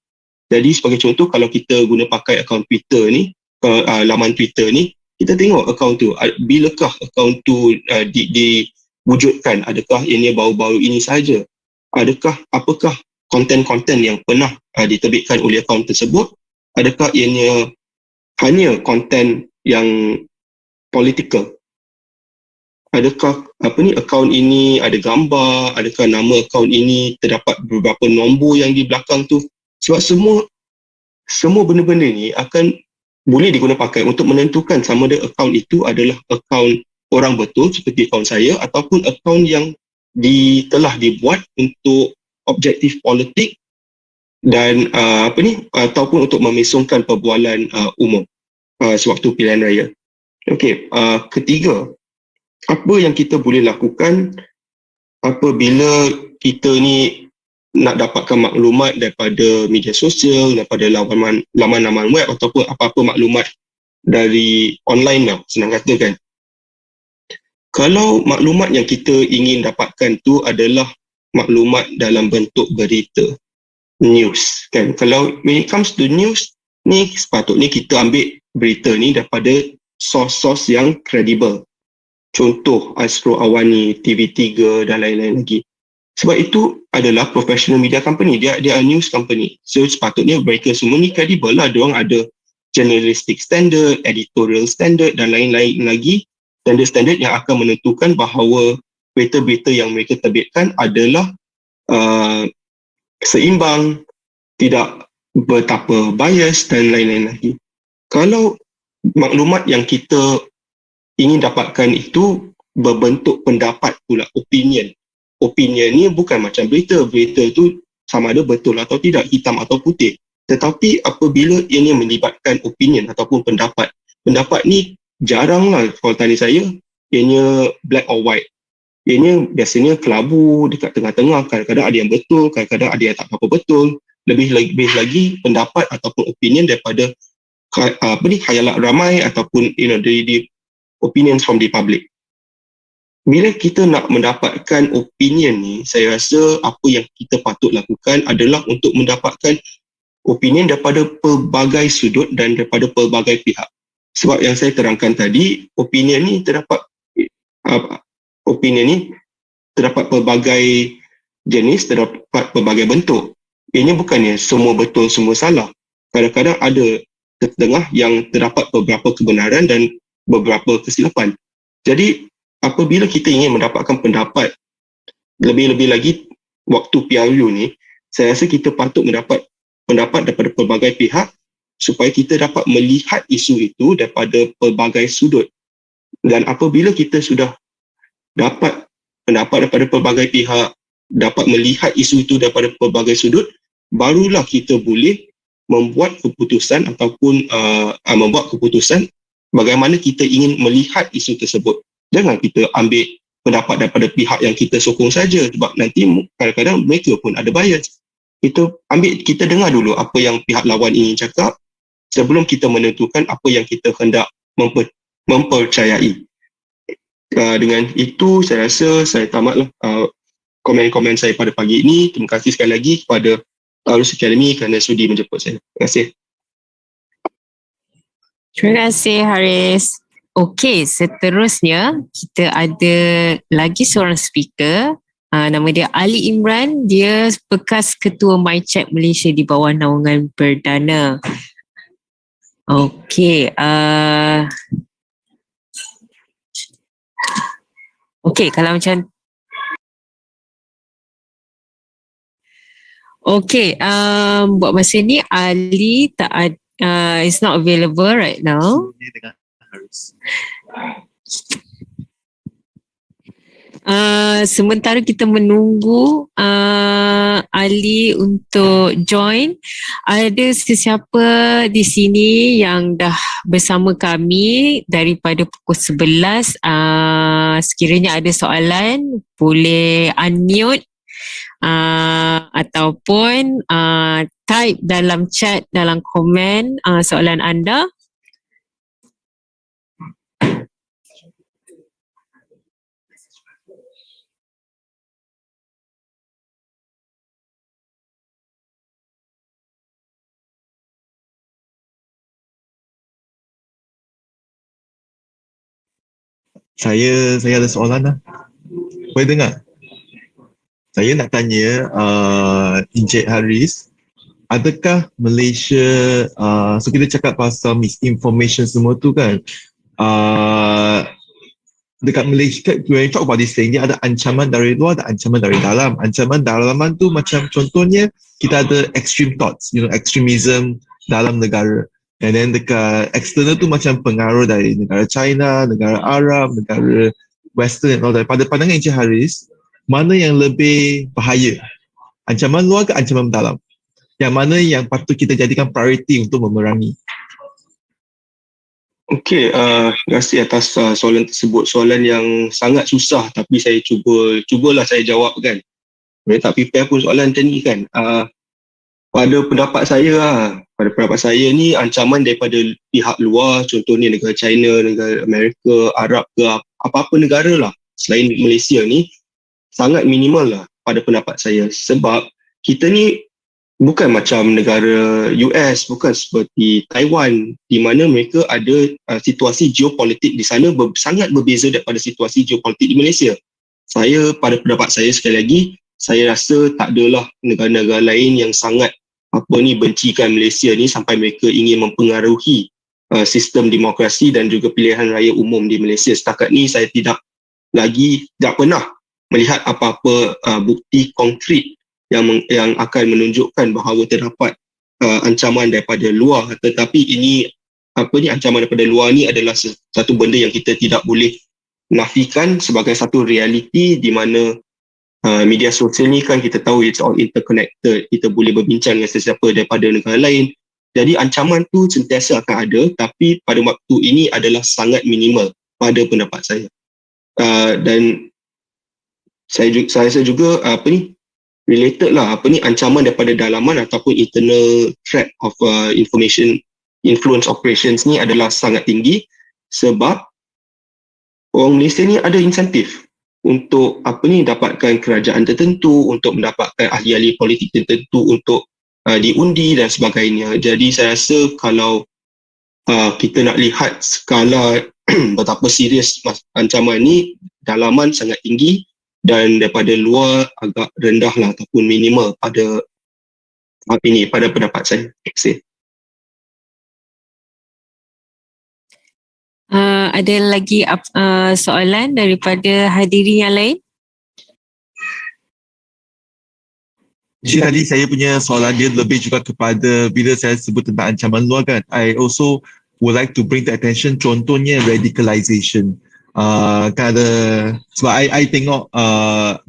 Jadi sebagai contoh, kalau kita guna pakai akaun Twitter ni, laman Twitter ni, kita tengok akaun tu, bilakah akaun tu diwujudkan, adakah ianya baru-baru ini sahaja, apakah konten-konten yang pernah diterbitkan oleh akaun tersebut, adakah ianya hanya konten yang political, adakah akaun ini ada gambar, adakah nama akaun ini terdapat beberapa nombor yang di belakang tu. Sebab semua benda-benda ni akan boleh digunakan pakai untuk menentukan sama ada akaun itu adalah akaun orang betul seperti akaun saya ataupun akaun yang telah dibuat untuk objektif politik dan ataupun untuk memesongkan perbualan umum sewaktu pilihan raya. Okey, ketiga, apa yang kita boleh lakukan apabila kita ni nak dapatkan maklumat daripada media sosial, daripada laman-laman web ataupun apa-apa maklumat dari online lah, senang kata kan. Kalau maklumat yang kita ingin dapatkan tu adalah maklumat dalam bentuk berita, news kan. Kalau when it comes to news ni, sepatutnya kita ambil berita ni daripada source-source yang kredibel. Contoh Astro Awani, TV3 dan lain-lain lagi. Sebab itu adalah professional media company, dia are news company. So sepatutnya mereka semua ni kredibel lah. Diorang ada journalistic standard, editorial standard dan lain-lain lagi. Standard-standard yang akan menentukan bahawa berita-berita yang mereka terbitkan adalah seimbang, tidak betapa bias dan lain-lain lagi. Kalau maklumat yang kita ingin dapatkan itu berbentuk pendapat pula, opinion ni bukan macam berita tu sama ada betul atau tidak, hitam atau putih. Tetapi apabila ianya melibatkan opinion ataupun pendapat ni jaranglah, kalau tanya saya, ianya black or white. Ianya biasanya kelabu dekat tengah-tengah, kadang-kadang ada yang betul, kadang-kadang ada yang tak apa betul. Lebih lagi pendapat ataupun opinion daripada khayalan ramai ataupun the opinions from the public. Bila kita nak mendapatkan opinion ni, saya rasa apa yang kita patut lakukan adalah untuk mendapatkan opinion daripada pelbagai sudut dan daripada pelbagai pihak. Sebab yang saya terangkan tadi, opinion ni terdapat pelbagai jenis, terdapat pelbagai bentuk. Ianya bukannya semua betul, semua salah. Kadang-kadang ada setengah yang terdapat beberapa kebenaran dan beberapa kesilapan. Jadi apabila kita ingin mendapatkan pendapat, lebih-lebih lagi waktu PRU ni, saya rasa kita patut mendapat pendapat daripada pelbagai pihak supaya kita dapat melihat isu itu daripada pelbagai sudut. Dan apabila kita sudah dapat pendapat daripada pelbagai pihak, dapat melihat isu itu daripada pelbagai sudut, barulah kita boleh membuat keputusan ataupun membuat keputusan bagaimana kita ingin melihat isu tersebut. Jangan kita ambil pendapat daripada pihak yang kita sokong saja, sebab nanti kadang-kadang mereka pun ada bias. Kita dengar dulu apa yang pihak lawan ingin cakap sebelum kita menentukan apa yang kita hendak mempercayai. Dengan itu saya rasa saya tamatlah komen-komen saya pada pagi ini. Terima kasih sekali lagi kepada Arus Academy kerana sudi menjemput saya. Terima kasih. Terima kasih Haris. Okey, seterusnya kita ada lagi seorang speaker. Nama dia Ali Imran. Dia bekas ketua MyChat Malaysia di bawah naungan Perdana. Okey. Okey, kalau macam buat masa ni Ali tak ada, is not available right now. Sementara kita menunggu Ali untuk join, ada sesiapa di sini yang dah bersama kami daripada pukul 11. Sekiranya ada soalan boleh unmute ataupun type dalam chat, dalam komen soalan anda. Saya ada soalan lah. Boleh dengar? Saya nak tanya Encik Haris, adakah Malaysia, so kita cakap pasal misinformation semua tu kan, dekat Malaysia, when you talk about this thing, dia ada ancaman dari luar, ada ancaman dari dalam. Ancaman dalaman tu macam contohnya, kita ada extreme thoughts, extremism dalam negara. And then dekat external tu macam pengaruh dari negara China, negara Arab, negara Western and all that. Pada pandangan Encik Haris, mana yang lebih bahaya? Ancaman luar ke ancaman dalam? Yang mana yang patut kita jadikan priority untuk memerangi? Okey, terima kasih atas soalan tersebut. Soalan yang sangat susah tapi saya cubalah saya jawab kan. Saya tak prepare pun soalan macam ni kan. Pada pendapat saya ni ancaman daripada pihak luar, contohnya negara China, negara Amerika, Arab ke apa-apa negara lah selain Malaysia ni sangat minimal lah pada pendapat saya, sebab kita ni bukan macam negara US, bukan seperti Taiwan di mana mereka ada situasi geopolitik di sana sangat berbeza daripada situasi geopolitik di Malaysia. Pada pendapat saya sekali lagi, saya rasa tak adalah negara-negara lain yang sangat bencikan Malaysia ni sampai mereka ingin mempengaruhi sistem demokrasi dan juga pilihan raya umum di Malaysia. Setakat ni saya tidak pernah melihat apa-apa bukti konkret yang akan menunjukkan bahawa terdapat ancaman daripada luar, tetapi ancaman daripada luar ni adalah satu benda yang kita tidak boleh nafikan sebagai satu realiti di mana media sosial ni kan kita tahu it's all interconnected. Kita boleh berbincang dengan sesiapa daripada negara lain. Jadi ancaman tu sentiasa akan ada, tapi pada waktu ini adalah sangat minimal pada pendapat saya. Dan saya rasa juga related lah ancaman daripada dalaman ataupun internal threat of information influence operations ni adalah sangat tinggi, sebab orang Malaysia ni ada insentif untuk dapatkan kerajaan tertentu, untuk mendapatkan ahli-ahli politik tertentu untuk diundi dan sebagainya. Jadi saya rasa kalau kita nak lihat skala betapa serius ancaman ni, dalaman sangat tinggi dan daripada luar agak rendah lah ataupun minimal pada pendapat saya. Terima kasih. Ada lagi soalan daripada hadirin yang lain? Jadi tadi saya punya soalan dia lebih juga kepada bila saya sebut tentang ancaman luar kan, I also would like to bring the attention contohnya radicalization. Kan ada, sebab I tengok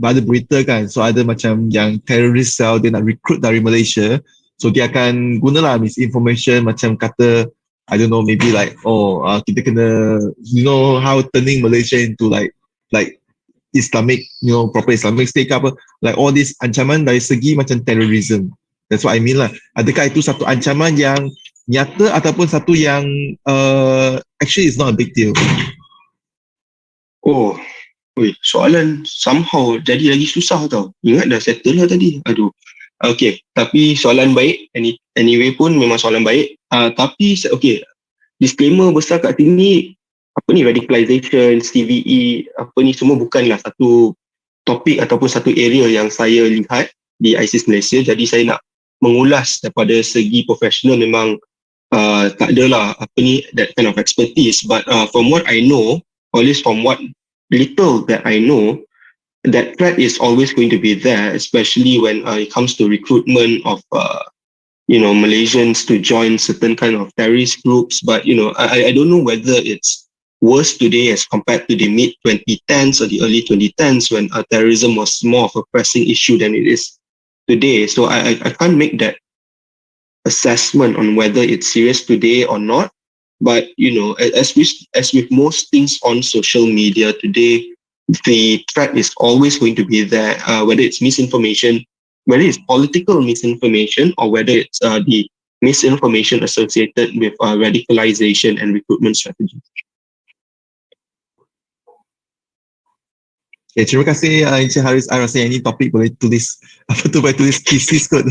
ada berita kan, so ada macam yang terrorist cell dia nak recruit dari Malaysia So dia akan gunalah misinformation macam kata, I don't know, maybe like, kita kena, how turning Malaysia into like Islamic, proper Islamic state ke apa, like all this ancaman dari segi macam terrorism. That's what I mean lah. Adakah itu satu ancaman yang nyata ataupun satu yang actually is not a big deal? Soalan somehow jadi lagi susah tau. Ingat dah settle lah tadi. Aduh. Okay, tapi soalan baik. Anyway pun memang soalan baik. Tapi disclaimer besar kat sini, radicalization, CVE, semua bukanlah satu topik ataupun satu area yang saya lihat di ISIS Malaysia. Jadi saya nak mengulas daripada segi profesional memang tak adalah that kind of expertise. But from what I know, or at least from what little that I know, that threat is always going to be there, especially when it comes to recruitment of Malaysians to join certain kind of terrorist groups. But I don't know whether it's worse today as compared to the mid 2010s or the early 2010s when terrorism was more of a pressing issue than it is today. So I can't make that assessment on whether it's serious today or not. But as with most things on social media today, the threat is always going to be there, whether it's misinformation, whether it's political misinformation, or whether it's the misinformation associated with radicalization and recruitment strategies. Okay, terima kasih Encik Haris. I rasa yang ini topik boleh tulis thesis kot.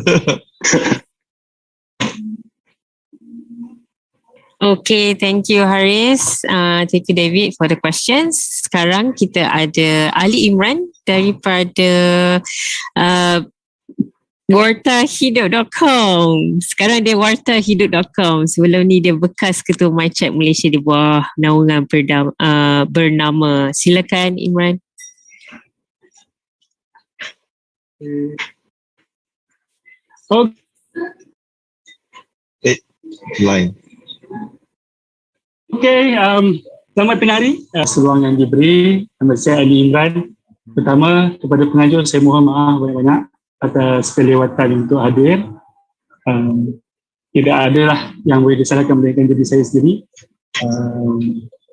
Okay, thank you Haris. Thank you David for the questions. Sekarang kita ada Ali Imran daripada wartahidup.com. Sekarang dia wartahidup.com. Sebelum ni dia bekas ketua MyChat Malaysia di bawah naungan bernama. Silakan Imran. Line. Okay, selamat tengah hari. Seruang yang diberi, nama saya Ali Imran. Pertama, kepada pengajar saya mohon maaf banyak-banyak atas kelewatan untuk hadir. Tidak ada lah yang boleh disalahkan melainkan diri saya sendiri.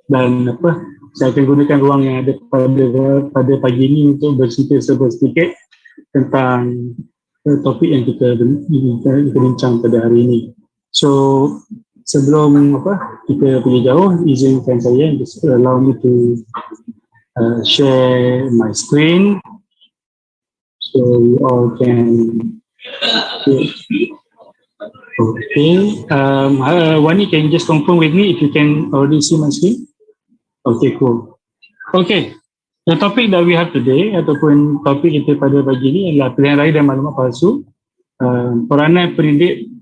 Dan saya akan gunakan ruang yang ada pada pagi ini untuk bercerita sedikit tentang topik yang kita bincang pada hari ini. So, sebelum kita pergi jauh, izinkan saya, just allow me to share my screen so we all can Wani, can you just confirm with me if you can already see my screen? Okay, cool. Okay, the topic that we have today ataupun topik kita pada pagi ini adalah pilihan raya dan maklumat palsu. Peranan pendidik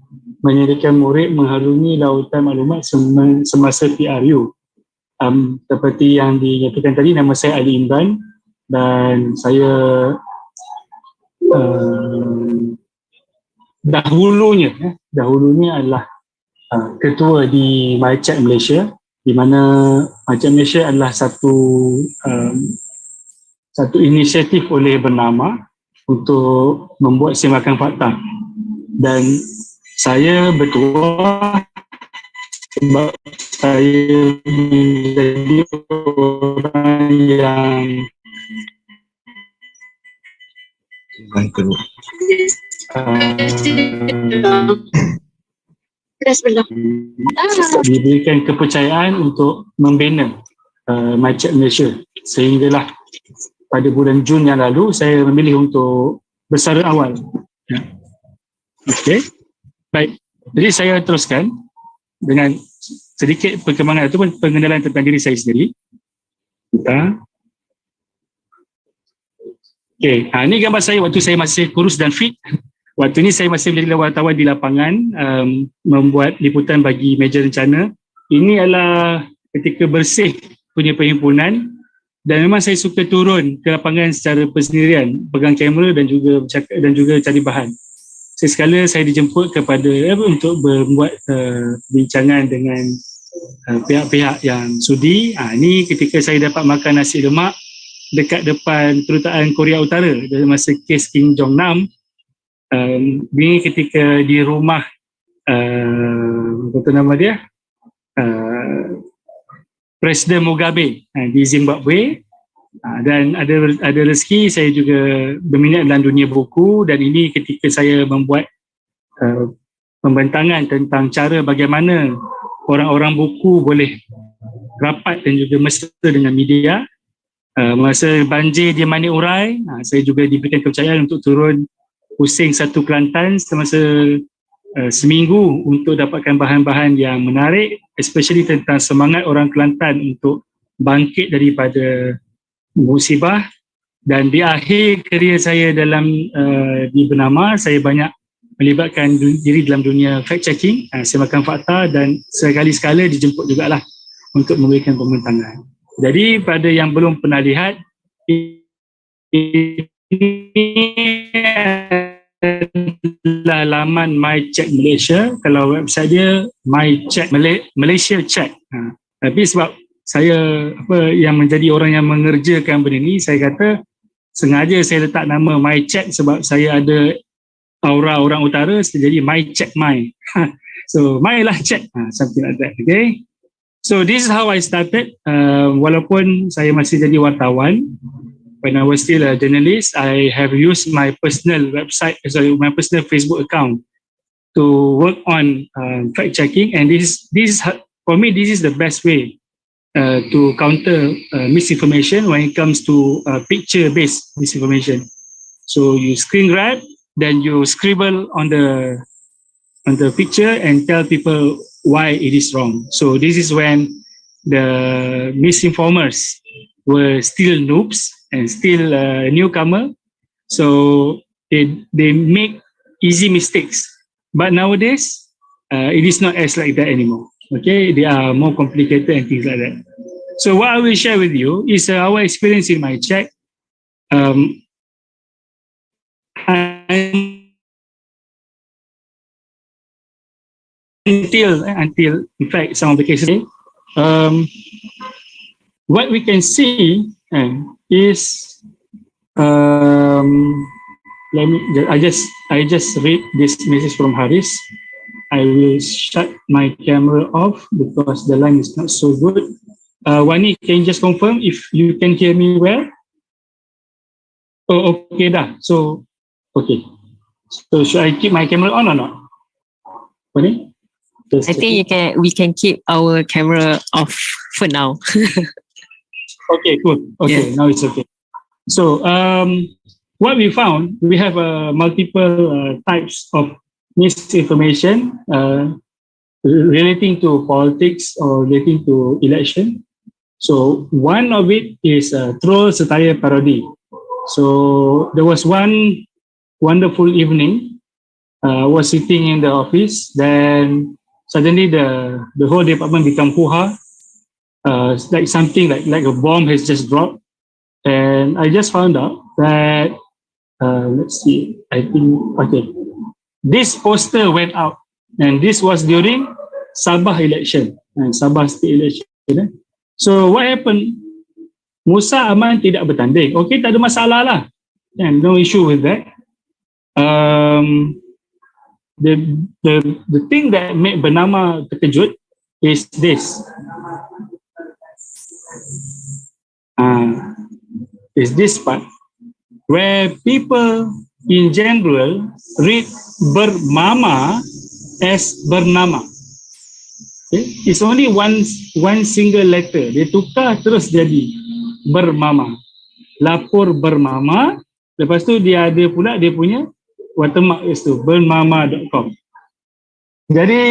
menyediakan murid mengharungi lautan maklumat semasa PRU. Seperti yang dinyatakan tadi, nama saya Ali Imran dan saya dahulunya adalah ketua di MyChat Malaysia, di mana MyChat Malaysia adalah satu inisiatif oleh bernama untuk membuat semakan fakta. Dan saya bertuah sebab saya menjadi orang yang diberikan kepercayaan untuk membina MyChat Malaysia. Sehinggalah pada bulan Jun yang lalu saya memilih untuk bersara awal. Okey. Baik, jadi saya teruskan dengan sedikit perkembangan ataupun pengenalan tentang diri saya sendiri. Okey, ini gambar saya waktu saya masih kurus dan fit. Waktu ini saya masih menjadi wartawan di lapangan, membuat liputan bagi meja rencana. Ini adalah ketika bersih punya perhimpunan dan memang saya suka turun ke lapangan secara persendirian, pegang kamera dan juga cari bahan. Sekala saya dijemput untuk membuat bincangan dengan pihak-pihak yang sudi. Ini ketika saya dapat makan nasi lemak dekat depan kedutaan Korea Utara dalam masa kes Kim Jong Nam. Ini ketika di rumah apa nama dia, Presiden Mugabe di Zimbabwe. Dan ada rezeki saya juga berminat dalam dunia buku, dan ini ketika saya membuat pembentangan tentang cara bagaimana orang-orang buku boleh rapat dan juga mesra dengan media. Masa banjir di Mani Urai, saya juga diberikan kepercayaan untuk turun pusing satu Kelantan semasa seminggu untuk dapatkan bahan-bahan yang menarik, especially tentang semangat orang Kelantan untuk bangkit daripada musibah. Dan di akhir kerjaya saya dalam di Bernama, saya banyak melibatkan diri dalam dunia fact checking, semakan fakta, dan sekali-sekala dijemput jugalah untuk memberikan pembentangan. Jadi pada yang belum pernah lihat, ini adalah laman My Check Malaysia. Kalau website dia My Check Malaysia Check. Tapi sebab saya yang menjadi orang yang mengerjakan benda ni, saya kata sengaja saya letak nama My Check sebab saya ada aura orang utara, jadi My Check My. So Marilah check, something like that. Okay. So this is how I started. Walaupun saya masih jadi wartawan, when I was still a journalist, I have used my personal my personal Facebook account to work on fact checking, and this for me, this is the best way to counter misinformation when it comes to picture-based misinformation. So you screen grab, then you scribble on the picture and tell people why it is wrong. So this is when the misinformers were still noobs and still newcomer. So they make easy mistakes. But nowadays, it is not as like that anymore. Okay, they are more complicated and things like that. So what I will share with you is our experience in My Check. Until in fact some of the cases, what we can see is I just read this message from Haris. I will shut my camera off because the line is not so good. Wani, can you just confirm if you can hear me well? Oh, okay dah. So, okay. So should I keep my camera on or not? Wani? I think we can keep our camera off for now. Okay, cool. Okay, yeah. Now it's okay. So, what we found, we have multiple types of misinformation relating to politics or relating to election. So, one of it is troll satire parody. So, there was one wonderful evening. I was sitting in the office, then suddenly the whole department become hoo-ha. Like something like a bomb has just dropped. And I just found out that, let's see, I think, okay. This poster went out, and this was during Sabah election, and Sabah state election. So what happened? Musa Aman tidak bertanding. Okay, tak ada masalah lah. And no issue with that. The thing that made Bernama terkejut is this. Is this part where people in general read bermama as bernama. Okay? It's only one single letter. Dia tukar terus jadi bermama. Lapor bermama. Lepas tu dia ada pula dia punya watermark itu bermama.com. Jadi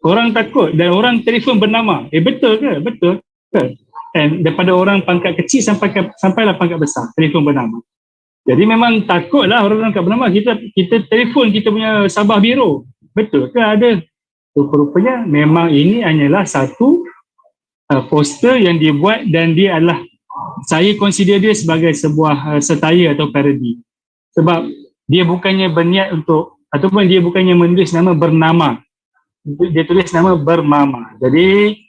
orang takut dan orang telefon bernama. Betul ke? Betul ke? Dan daripada orang pangkat kecil sampailah pangkat besar, telefon bernama. Jadi memang takutlah orang pangkat bernama. Kita telefon kita punya Sabah Biro. Betul ke ada? Rupanya memang ini hanyalah satu poster yang dibuat, dan dia adalah, saya consider dia sebagai sebuah satire atau parody. Sebab dia bukannya berniat untuk, ataupun dia bukannya menulis nama bernama. Dia tulis nama bermama. Jadi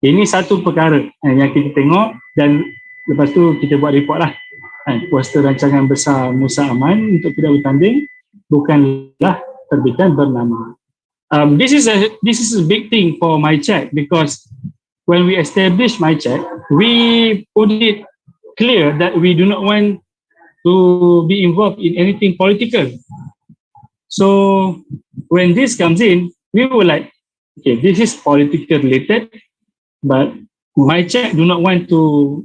ini satu perkara yang kita tengok, dan lepas tu kita buat report lah. Poster rancangan besar Musa Aman untuk tidak bertanding. bukanlah terbitan bernama. This is a big thing for my chat, because when we establish my chat, we put it clear that we do not want to be involved in anything political. So when this comes in, we were like, okay, this is political related, but my chat do not want to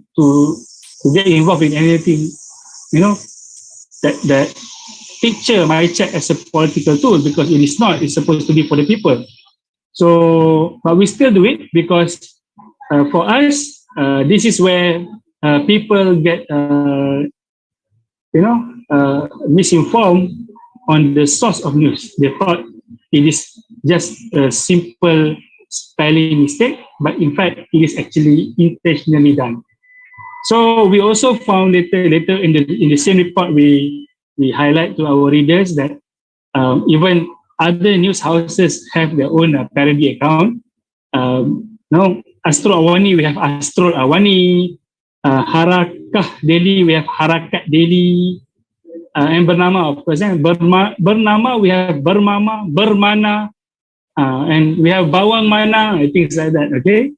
get involved in anything, that picture my chat as a political tool, because it is not. It's supposed to be for the people. So, but we still do it because for us, this is where people get, misinformed on the source of news. They thought it is just a simple spelling mistake, but in fact, it is actually intentionally done. So we also found later in the same report, we highlight to our readers that even other news houses have their own parody account. Astro Awani, we have Astro Awani. Harakah Daily, we have Harakat Daily. And Bernama, of course. Bernama, we have Bermama, Bermana. And we have Bawang Mana, things like that, okay?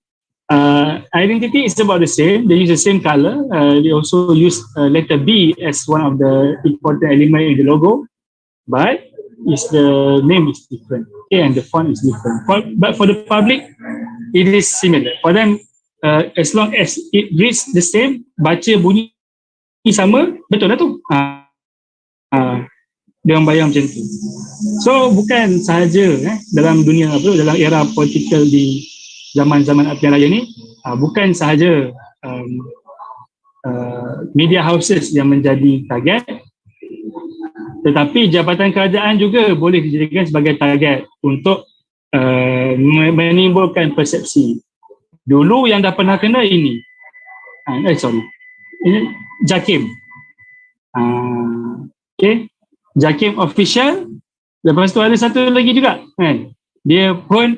Identity is about the same. They use the same color. They also use letter B as one of the important elements in the logo, but the name is different, okay, and the font is different. But for the public, it is similar. For them, as long as it reads the same, baca bunyi sama, betul lah tu. Dia orang bayang macam tu. So bukan sahaja dalam dunia dalam era politikal di zaman-zaman pilihan raya ni, bukan sahaja media houses yang menjadi target, tetapi jabatan kerajaan juga boleh dijadikan sebagai target untuk menimbulkan persepsi. Dulu yang dah pernah kena ini, ini JAKIM. Okay, JAKIM official. Lepas tu ada satu lagi juga, dia pun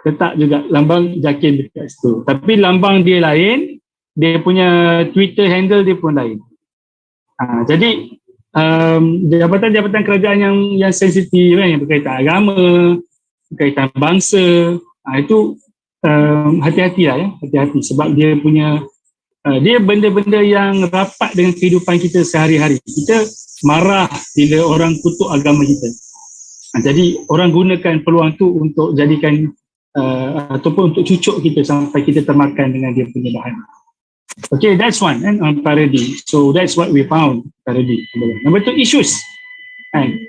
letak juga lambang JAKIM dekat situ. Tapi lambang dia lain, dia punya Twitter handle dia pun lain. Jadi jabatan-jabatan kerajaan yang sensitif, yang berkaitan agama, berkaitan bangsa, itu hati-hatilah, hati-hati, sebab dia punya dia benda-benda yang rapat dengan kehidupan kita sehari-hari. Kita marah bila orang kutuk agama kita. Jadi orang gunakan peluang tu untuk jadikan ataupun untuk cucuk kita sampai kita termakan dengan dia punya bahan. Okay, that's one on parody. So that's what we found, parody. Number two, issues.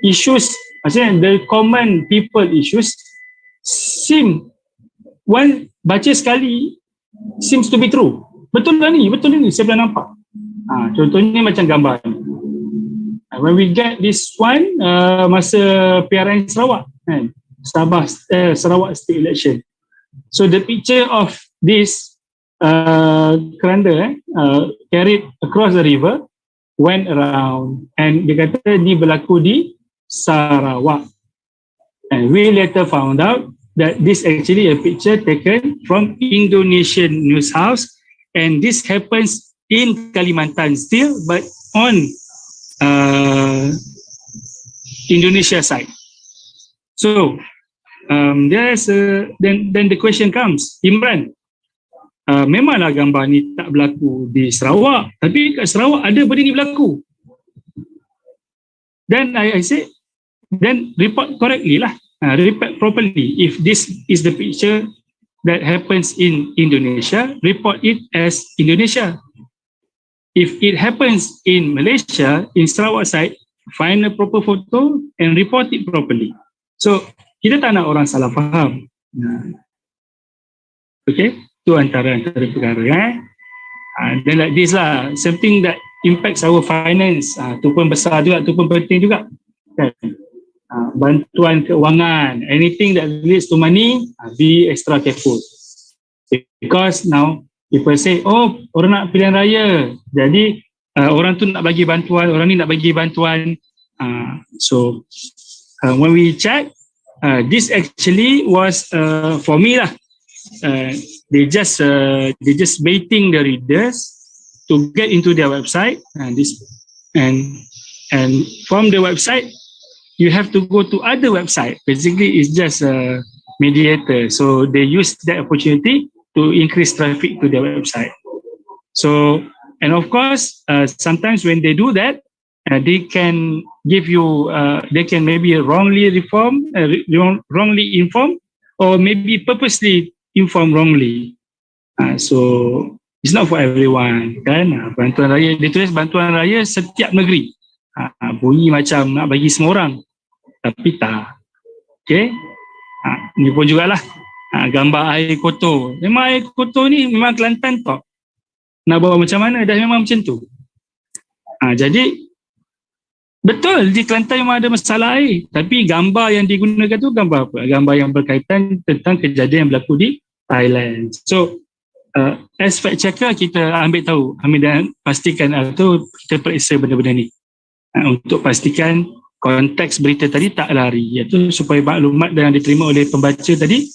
Issues, maksudnya the common people issues baca sekali seems to be true. Betul lah ni, saya pernah nampak. Contohnya macam gambar ni. When we get this one, masa PRN Sarawak, Sarawak State Election. So the picture of this keranda carried across the river, went around, and dia kata ni berlaku di Sarawak. And we later found out that this actually a picture taken from Indonesian news house, and this happens in Kalimantan still, but on Indonesia side. So there's then the question comes, Imran, memanglah gambar ni tak berlaku di Sarawak, tapi kat Sarawak ada benda ni berlaku. Then I say, then report correctly lah, report properly. If this is the picture that happens in Indonesia, report it as Indonesia. If it happens in Malaysia, in Sarawak side, find a proper photo and report it properly. So kita tak nak orang salah faham. Okay, itu antara perkara. Then like this lah, something that impacts our finance, tu pun besar juga, tu pun penting juga. Bantuan keuangan, anything that relates to money, be extra careful. Because now people say, oh, orang nak pilihan raya, jadi orang tu nak bagi bantuan, orang ni nak bagi bantuan. So when we check, this actually was for me lah. They just baiting the readers to get into their website, and from the website you have to go to other website. Basically, it's just a mediator. So they use that opportunity to increase traffic to their website. So, and of course, sometimes when they do that, they can give you, they can maybe wrongly inform, or maybe purposely inform wrongly. So it's not for everyone, kan? Bantuan raya, dia tulis bantuan raya setiap negeri. Bunyi macam nak bagi semua orang, tapi tak. Okay, ni pun jugalah gambar air kotor. Memang air kotor ni memang Kelantan tak. Nak bawa macam mana, dah memang macam tu. Jadi betul di Kelantan memang ada masalah air, tapi gambar yang digunakan tu gambar apa? Gambar yang berkaitan tentang kejadian yang berlaku di Thailand. So as fact checker, kita ambil dan pastikan atau kita periksa benda-benda ni untuk pastikan konteks berita tadi tak lari, iaitu supaya maklumat yang diterima oleh pembaca tadi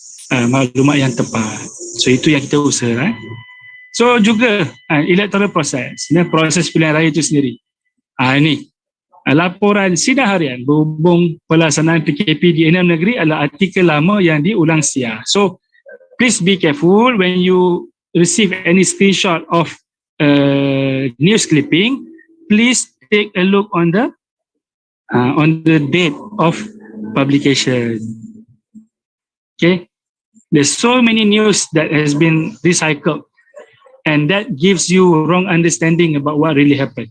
maklumat yang tepat. So itu yang kita usaha. So juga electoral proses, proses pilihan raya itu sendiri. Ini laporan sidang harian berhubung pelaksanaan PKP di 6 negeri adalah artikel lama yang diulang siar. So please be careful when you receive any screenshot of news clipping. Please take a look on the date of publication. Okay, there's so many news that has been recycled, and that gives you wrong understanding about what really happened.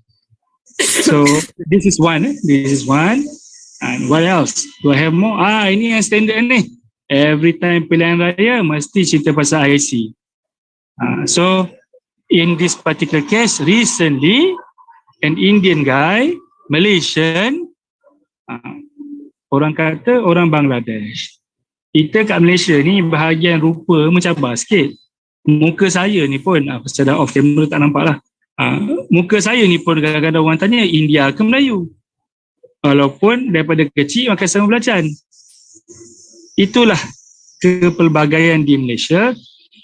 So this is one. And what else? Do I have more? Ini yang standard ni. Every time pilihan raya mesti cerita pasal IC. So in this particular case, recently an Indian guy, Malaysian, orang kata orang Bangladesh. Kita kat Malaysia ni bahagian rupa mencabar sikit. Muka saya ni pun, secara off camera tak nampak lah. Muka saya ni pun kadang-kadang orang tanya India ke Melayu. Walaupun daripada kecil makan sama belacan. Itulah kepelbagaian di Malaysia.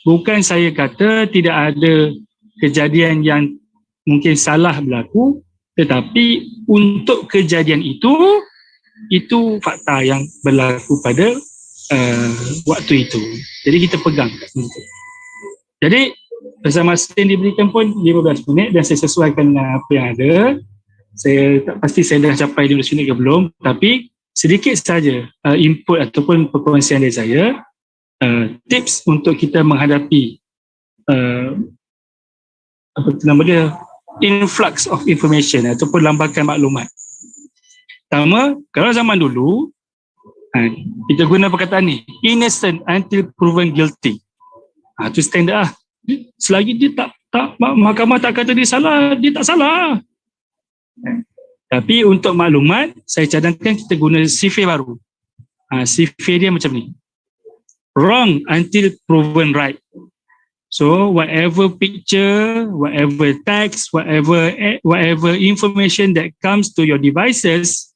Bukan saya kata tidak ada kejadian yang mungkin salah berlaku, tetapi untuk kejadian itu fakta yang berlaku pada waktu itu. Jadi kita pegang. Jadi masa yang diberikan pun 15 minit dan saya sesuaikan dengan apa yang ada. Saya tak pasti saya dah capai 15 minit ke belum, tapi sedikit saja input ataupun perkongsian dari saya, tips untuk kita menghadapi apa nama dia, influx of information ataupun lambakan maklumat. Pertama, kalau zaman dulu kita guna perkataan ni, innocent until proven guilty. Itu standard lah. Selagi dia tak mahkamah tak kata dia salah, dia tak salah. Tapi untuk maklumat, saya cadangkan kita guna sifir baru. Sifir dia macam ni. Wrong until proven right. So whatever picture, whatever text, whatever information that comes to your devices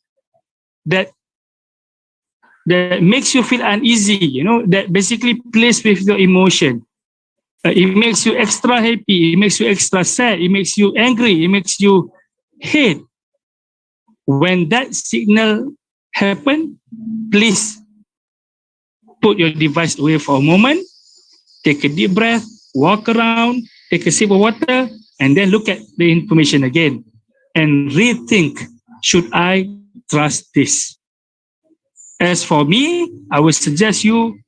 that makes you feel uneasy, that basically plays with your emotion. It makes you extra happy, it makes you extra sad, it makes you angry, it makes you hate. When that signal happen, please put your device away for a moment, take a deep breath, walk around, take a sip of water, and then look at the information again and rethink, should I trust this? As for me, I would suggest you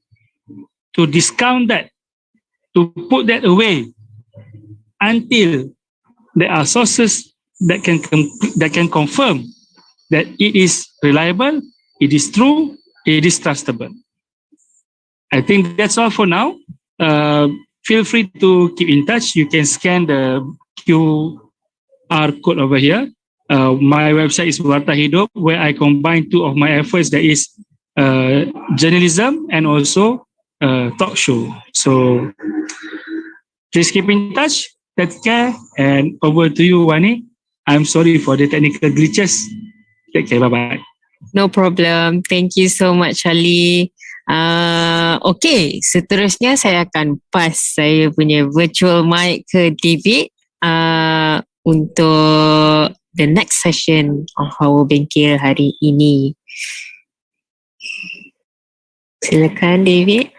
to discount that, to put that away until there are sources that can confirm that it is reliable, it is true, it is trustable. I think that's all for now. Feel free to keep in touch. You can scan the QR code over here. My website is Warta Hidup, where I combine two of my efforts, that is journalism and also talk show. So please keep in touch. Take care, and over to you, Wani. I'm sorry for the technical glitches. Take care, bye-bye. No problem. Thank you so much, Ali. Okay, seterusnya saya akan pass saya punya virtual mic ke David untuk the next session of our bengkel hari ini. Silakan David.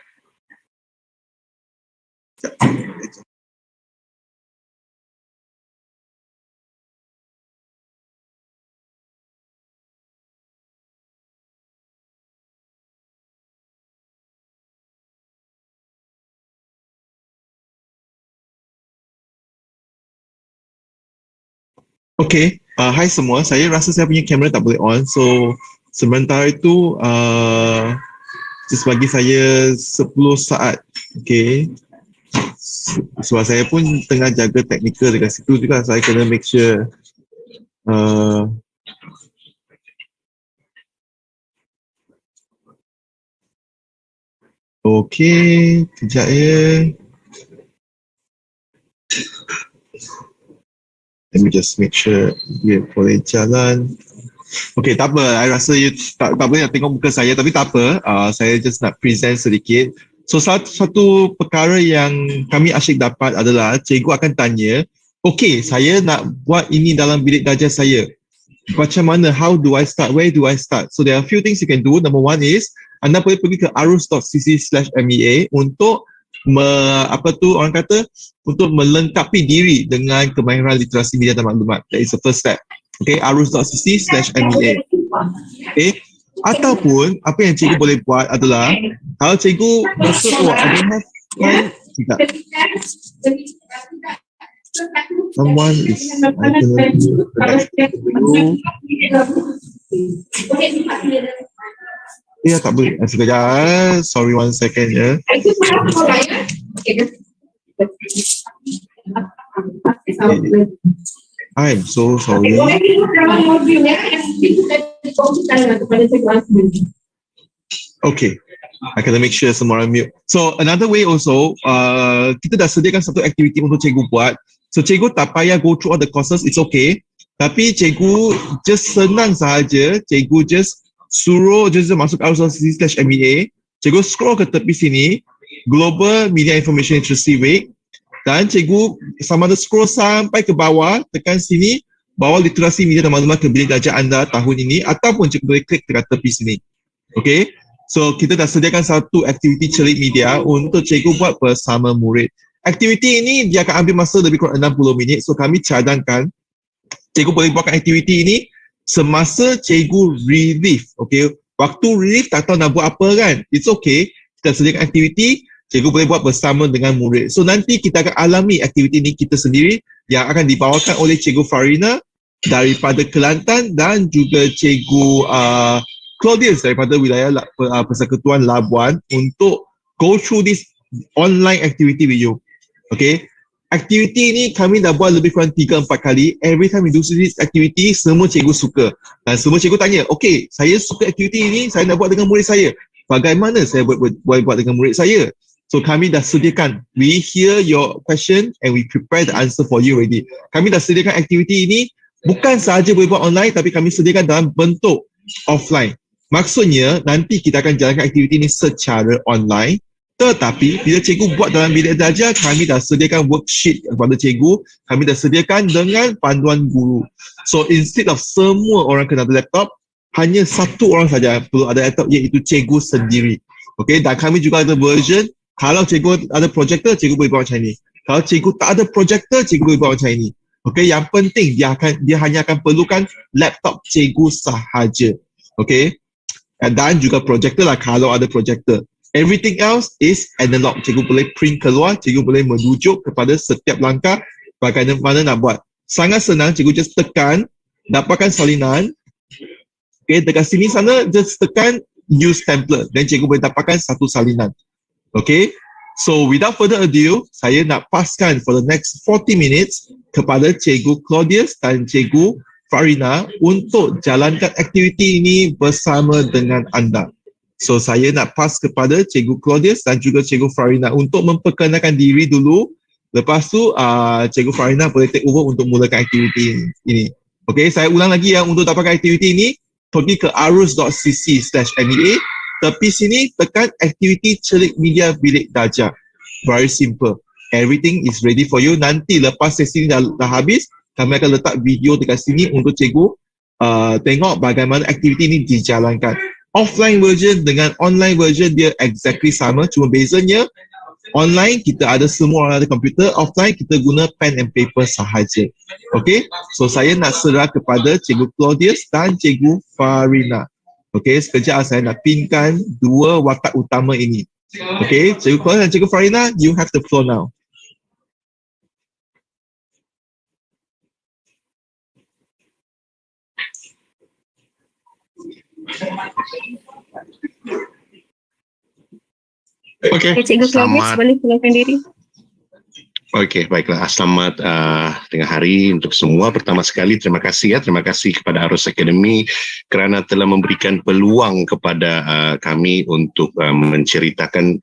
Okay, hai semua. Saya rasa saya punya kamera tak boleh on. So, sementara itu, just bagi saya 10 saat. Okay. Sebab saya pun tengah jaga teknikal dekat situ juga. Saya kena make sure okay, kejap ya. Let me just make sure dia boleh jalan. Okay, tak apa. I rasa you tak boleh nak tengok muka saya, tapi tak apa. Saya just nak present sedikit. So, satu perkara yang kami asyik dapat adalah cikgu akan tanya, okay, saya nak buat ini dalam bilik darjah saya. Macam mana? How do I start? Where do I start? So, there are a few things you can do. Number one is, anda boleh pergi ke arus.cc/mea untuk untuk melengkapi diri dengan kemahiran literasi media dan maklumat. That is the first step. Okay, arus.cc/mea. Okay, ataupun apa yang cikgu boleh buat adalah, kalau cikgu rasa someone is ya, tak boleh. Sekejap. Sorry, 1 second ya. I'm so sorry. Okay. I kena make sure semua orang mute. So, another way also, kita dah sediakan satu aktiviti untuk cikgu buat. So, cikgu tak payah go through all the courses, it's okay. Tapi cikgu just senang sahaja, cikgu just suruh just masuk arus.cc/mea, cikgu scroll ke tepi sini, Global Media Information Literacy Week, dan cikgu sama ada scroll sampai ke bawah, tekan sini, bawa literasi media dan maklumat ke bilik darjah anda tahun ini, ataupun cikgu boleh klik dekat tepi sini. Okay, so kita dah sediakan satu aktiviti celik media untuk cikgu buat bersama murid. Aktiviti ini dia akan ambil masa lebih kurang 60 minit, so kami cadangkan cikgu boleh buatkan aktiviti ini semasa cikgu relief. Okay, waktu relief tak tahu nak buat apa kan, it's okay, kita sediakan aktiviti, cikgu boleh buat bersama dengan murid. So nanti kita akan alami aktiviti ini kita sendiri yang akan dibawakan oleh Cikgu Farina daripada Kelantan dan juga Cikgu Claudius daripada wilayah Persekutuan Labuan untuk go through this online activity with you. Okay, aktiviti ini kami dah buat lebih kurang 3-4 kali. Every time we do this activity, semua cikgu suka. Dan semua cikgu tanya, okay, saya suka aktiviti ini, saya nak buat dengan murid saya. Bagaimana saya boleh buat dengan murid saya? So kami dah sediakan, we hear your question and we prepare the answer for you already. Kami dah sediakan aktiviti ini, bukan sahaja boleh buat online, tapi kami sediakan dalam bentuk offline. Maksudnya, nanti kita akan jalankan aktiviti ini secara online. Tetapi bila cikgu buat dalam bilik darjah, kami dah sediakan worksheet kepada cikgu, kami dah sediakan dengan panduan guru. So instead of semua orang kena ada laptop, hanya satu orang saja perlu ada laptop, iaitu cikgu sendiri. Okay, dan kami juga ada version, kalau cikgu ada projector, cikgu boleh buat macam ini. Kalau cikgu tak ada projector, cikgu boleh buat macam ini. Okay, yang penting dia hanya akan perlukan laptop cikgu sahaja. Okay, dan juga projector lah kalau ada projector. Everything else is analog. Cikgu boleh print keluar, cikgu boleh merujuk kepada setiap langkah bagaimana nak buat. Sangat senang, cikgu just tekan, dapatkan salinan. Okay, dekat sini sana, just tekan use template. Dan cikgu boleh dapatkan satu salinan. Okay, so without further ado, saya nak paskan for the next 40 minutes kepada Cikgu Claudius dan Cikgu Farina untuk jalankan aktiviti ini bersama dengan anda. So saya nak pass kepada Cikgu Claudius dan juga Cikgu Farina untuk memperkenalkan diri dulu. Lepas tu Cikgu Farina boleh take over untuk mulakan aktiviti ini. Okay, saya ulang lagi ya, untuk dapatkan aktiviti ini, pergi ke arus.cc/mea, tepi sini tekan aktiviti celik media bilik darjah. Very simple. Everything is ready for you. Nanti lepas sesi ini dah habis, kami akan letak video dekat sini untuk cikgu tengok bagaimana aktiviti ini dijalankan. Offline version dengan online version dia exactly sama, cuma bezanya online kita ada semua ada komputer, offline kita guna pen and paper sahaja. Okay, so saya nak serah kepada Cikgu Claudius dan Cikgu Farina. Okay, sekejap saya nak pinkan dua watak utama ini. Okay, Cikgu Claudius dan Cikgu Farina, you have the floor now. Okey, Cikgu Claudius boleh silakan diri. Okey, baiklah. Selamat tengah hari untuk semua. Pertama sekali terima kasih kepada Arus Akademi kerana telah memberikan peluang kepada kami untuk menceritakan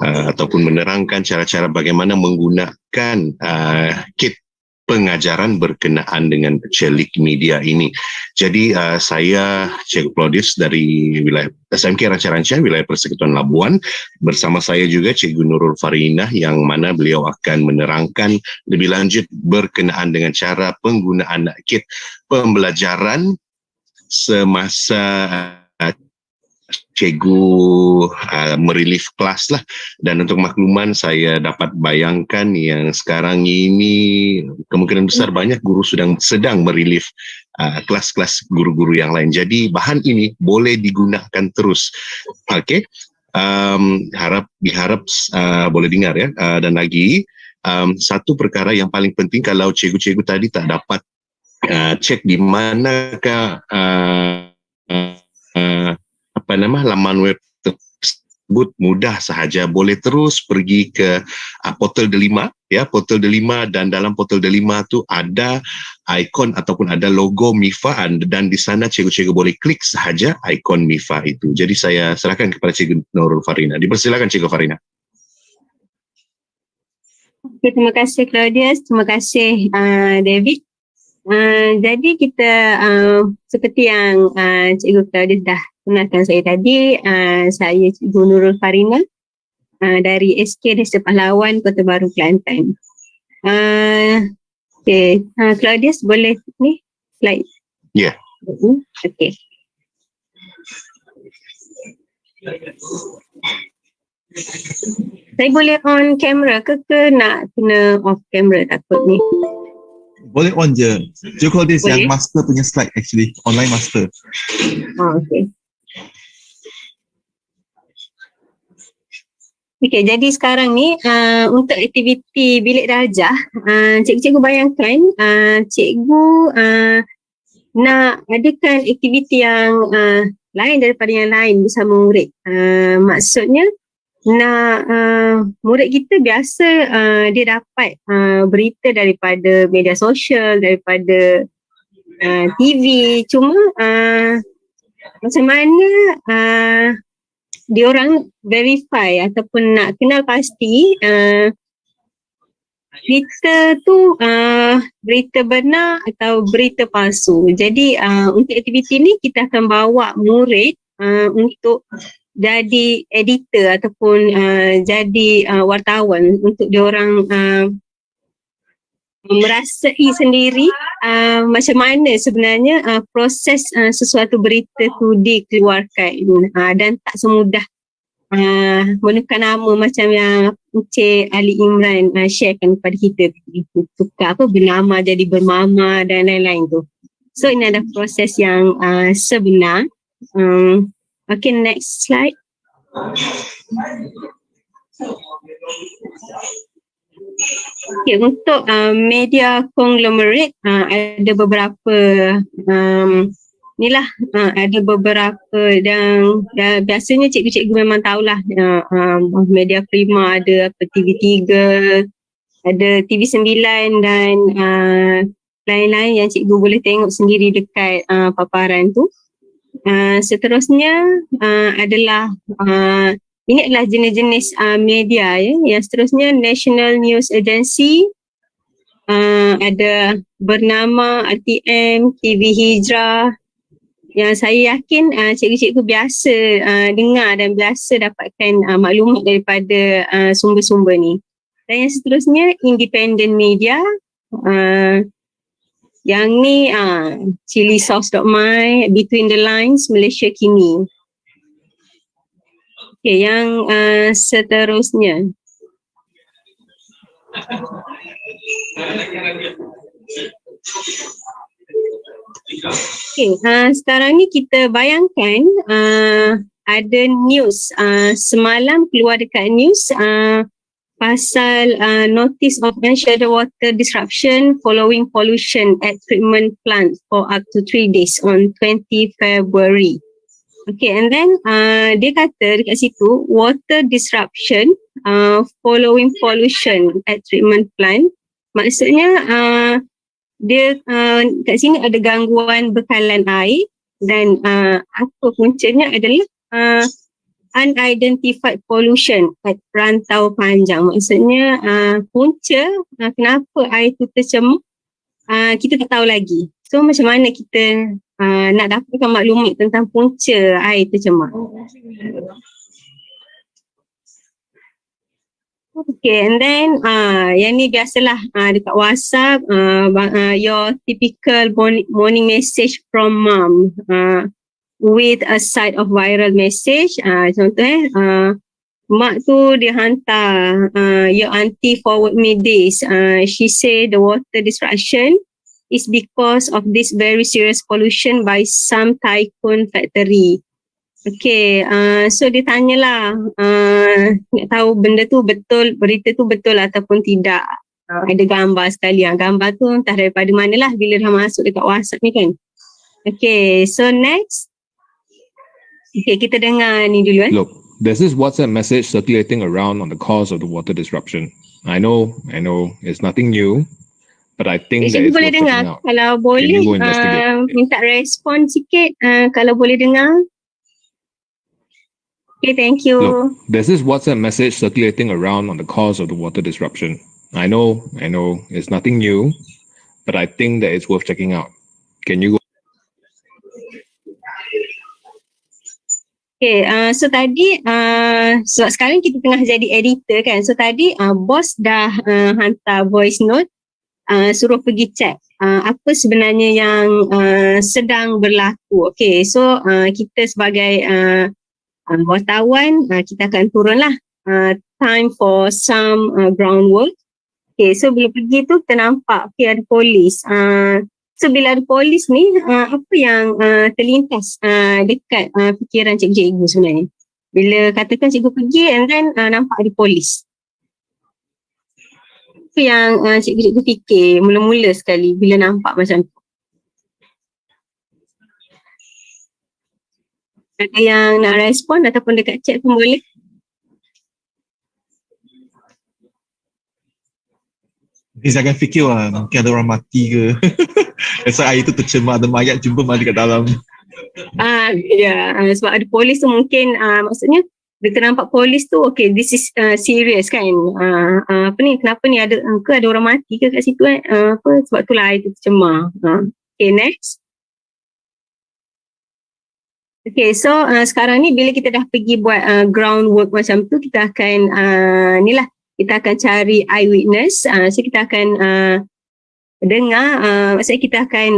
ataupun menerangkan cara-cara bagaimana menggunakan kit pengajaran berkenaan dengan celik media ini. Jadi saya Cikgu Claudius dari wilayah SMK Ranca-Ranca, wilayah Persekutuan Labuan. Bersama saya juga Cikgu Nurul Farinah yang mana beliau akan menerangkan lebih lanjut berkenaan dengan cara penggunaan kit pembelajaran semasa cikgu merelief kelas lah. Dan untuk makluman, saya dapat bayangkan yang sekarang ini kemungkinan besar banyak guru sedang merelief kelas-kelas guru-guru yang lain. Jadi bahan ini boleh digunakan terus. Okey, diharap boleh dengar ya. Dan lagi satu perkara yang paling penting, kalau cikgu-cikgu tadi tak dapat cek di manakah laman web tersebut, mudah sahaja boleh terus pergi ke portal Delima ya, portal Delima, dan dalam portal Delima tu ada ikon ataupun ada logo MIFA, dan di sana cikgu-cikgu boleh klik sahaja ikon MIFA itu. Jadi saya serahkan kepada Cikgu Nurul Farina. Dipersilakan Cikgu Farina. Okay, terima kasih Claudius, terima kasih David. Jadi kita seperti yang Cikgu Claudius dah kenalkan saya tadi, saya Cikgu Nurul Farina dari SK Desa Pahlawan, Kota Baru, Kelantan. Okay, Claudius boleh ni slide? Ya. Yeah. Okay. Saya boleh on kamera ke nak kena off kamera takut ni? Boleh on je. Cikgu Claudius yang master punya slide actually, online master. Okay. Okay, jadi sekarang ni untuk aktiviti bilik darjah, cikgu-cikgu bayangkan cikgu nak adakan aktiviti yang lain daripada yang lain bersama murid. Maksudnya nak murid kita biasa dia dapat berita daripada media sosial, daripada TV, cuma macam mana diorang verify ataupun nak kenal pasti berita tu berita benar atau berita palsu. Jadi untuk aktiviti ni kita akan bawa murid untuk jadi editor ataupun jadi wartawan untuk diorang merasai sendiri macam mana sebenarnya proses sesuatu berita tu dikeluarkan, dan tak semudah menekan nama macam yang Encik Ali Imran sharekan kepada kita, tukar bernama jadi bermama dan lain-lain tu. So ini adalah proses yang sebenar. Okay, next slide. Okay, untuk media conglomerate ada beberapa ada beberapa, dan biasanya cikgu-cikgu memang tahulah media prima ada TV3, ada TV9 dan lain-lain yang cikgu boleh tengok sendiri dekat paparan tu. Seterusnya adalah ini adalah jenis-jenis media ya. Yang seterusnya National News Agency, ada bernama RTM, TV Hijrah, yang saya yakin cikgu-cikgu biasa dengar dan biasa dapatkan maklumat daripada sumber-sumber ni. Dan yang seterusnya Independent Media, Yang ni chili sauce dot my, between the lines, Malaysia kini. Okay, yang seterusnya. Okay, sekarang ni kita bayangkan ada news. Semalam keluar dekat news pasal notice of unsheltered water disruption following pollution at treatment plant for up to 3 days on 20 February. Okay, and then dia kata dekat situ, water disruption following pollution at treatment plant. Maksudnya dia kat sini ada gangguan bekalan air dan apa puncanya adalah unidentified pollution at rantau panjang. Maksudnya punca kenapa air tu tercemar kita tak tahu lagi. So macam mana kita nak dapatkan maklumat tentang punca air tercemar? Okay, and then yang ni biasalah dekat WhatsApp your typical morning message from mom with a side of viral message. Contoh mak tu dia hantar your auntie forward me this. She say the water disruption is because of this very serious pollution by some tycoon factory. Okay, so dia tanyalah nak tahu benda tu betul, berita tu betul ataupun tidak. Ada gambar sekali. Gambar tu entah daripada manalah bila dah masuk dekat WhatsApp ni kan. Okay, so next. Okay, kita dengar ni dulu. Look, there's this WhatsApp message circulating around on the cause of the water disruption. I know, it's nothing new, but I think that it's boleh worth dengar. checking out. Kalau Can boleh, you go investigate? minta respon sikit. Kalau boleh dengar. Okay, thank you. Look, there's this WhatsApp message circulating around on the cause of the water disruption. I know, it's nothing new, but I think that it's worth checking out. Can you go? Okay, so tadi sebab sekarang kita tengah jadi editor kan. So tadi bos dah hantar voice note suruh pergi check apa sebenarnya yang sedang berlaku. Okay, so kita sebagai wartawan kita akan turunlah time for some groundwork. Okay, so bila pergi tu kita nampak ada polis. So bila ada polis ni, apa yang terlintas dekat fikiran cikgu-cikgu sebenarnya? Bila katakan cikgu pergi and then nampak ada polis. Apa yang cikgu-cikgu fikir mula-mula sekali bila nampak macam tu? Ada yang nak respon ataupun dekat chat pun boleh. Saya akan fikir mungkin ada orang mati ke. Rasa air tu tercemar, ada mayat jumpa mati kat dalam. Sebab ada polis tu mungkin maksudnya bila nampak polis tu okay, this is serious kan. Apa ni, kenapa ni ada orang mati ke kat situ sebab tu lah air tu tercemar. Okay, next. Okay, so sekarang ni bila kita dah pergi buat groundwork macam tu, kita akan kita akan cari eyewitness. So kita akan dengar, maksudnya kita akan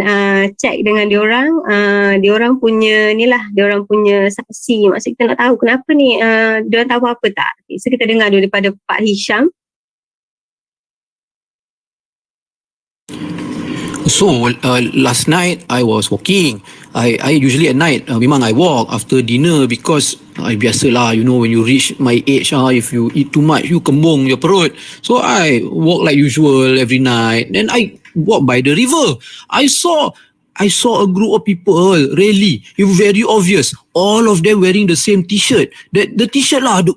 check dengan diorang punya diorang punya saksi. Maksudnya kita nak tahu kenapa ni, diorang tahu apa tak. Okay, so kita dengar dulu daripada Pak Hisham. So last night I was walking. I usually at night memang I walk after dinner because biasalah, when you reach my age, if you eat too much you kembung your perut. So I walk like usual every night. Then I walk by the river. I saw a group of people, really, it was very obvious. All of them wearing the same t-shirt. The t-shirt lah, the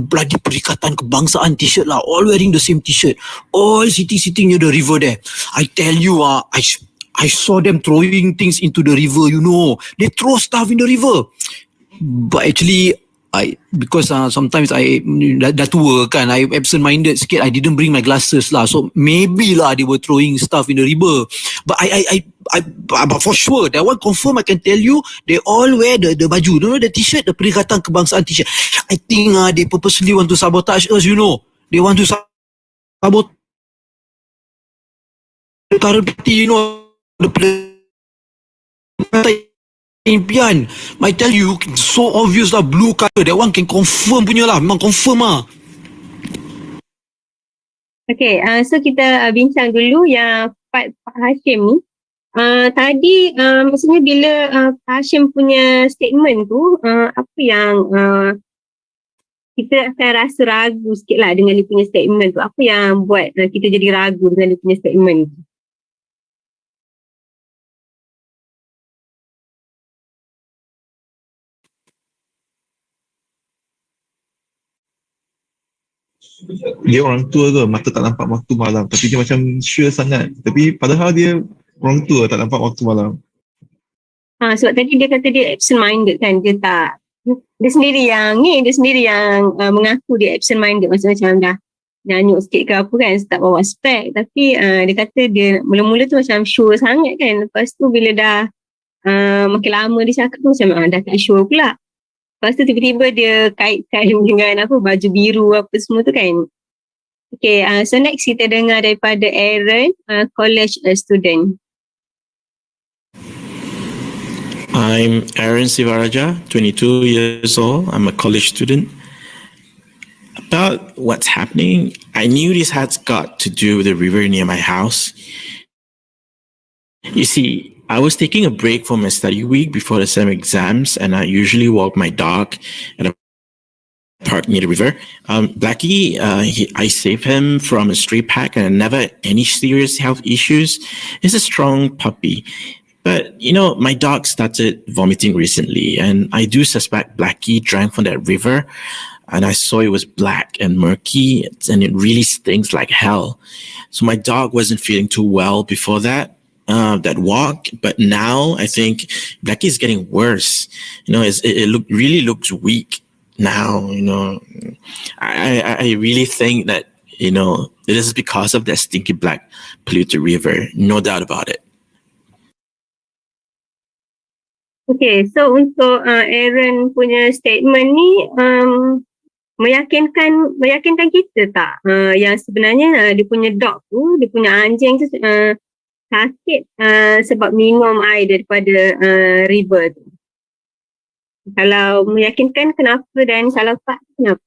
bloody Perikatan Kebangsaan t-shirt lah, all wearing the same t-shirt. All sitting near the river there. I tell you, I saw them throwing things into the river, They throw stuff in the river. But actually, because sometimes I dah tua kan, I absent-minded sikit, I didn't bring my glasses lah. So maybe lah they were throwing stuff in the river. But but for sure, that one confirm I can tell you, they all wear the baju, the t-shirt, the Perikatan Kebangsaan t-shirt. I think they purposely want to sabotage us, They want to sabotage current party, impian. I tell you, so obvious lah, blue color. That one can confirm punya lah. Memang confirm lah. Okay, so kita bincang dulu yang Pak Hashim ni. Tadi maksudnya bila Pak Hashim punya statement tu, apa yang kita akan rasa ragu sikit lah dengan dia punya statement tu. Apa yang buat kita jadi ragu dengan dia punya statement tu? Dia orang tua ke, mata tak nampak waktu malam, tapi dia macam sure sangat, tapi padahal dia orang tua tak nampak waktu malam. Sebab tadi dia kata dia absent minded kan, dia sendiri yang mengaku dia absent minded, macam dah nyanyuk sikit ke apa kan, tak bawa spek, tapi dia kata dia mula-mula tu macam sure sangat kan, lepas tu bila dah makin lama dia cakap tu macam dah tak sure pula. Lepas tu tiba-tiba dia kait-kait dengan baju biru apa semua tu kan. Okay, so next kita dengar daripada Aaron, college student. I'm Aaron Sivaraja, 22 years old. I'm a college student. About what's happening, I knew this had got to do with the river near my house. You see, I was taking a break for my study week before the sem exams, and I usually walk my dog at a park near the river. Blackie, I saved him from a stray pack and never had any serious health issues. He's a strong puppy. But, you know, my dog started vomiting recently, and I do suspect Blackie drank from that river, and I saw it was black and murky, and it really stinks like hell. So my dog wasn't feeling too well before that walk, but now I think Blackie is getting worse. You know, it really looks weak now. You know, I really think that, you know, it is because of that stinky black polluted river. No doubt about it. Okay, so untuk Aaron punya statement ni meyakinkan kita tak yang sebenarnya dia punya dog tu, dia punya anjing tu sakit sebab minum air daripada river tu. Kalau meyakinkan, kenapa, dan kalau tak, kenapa?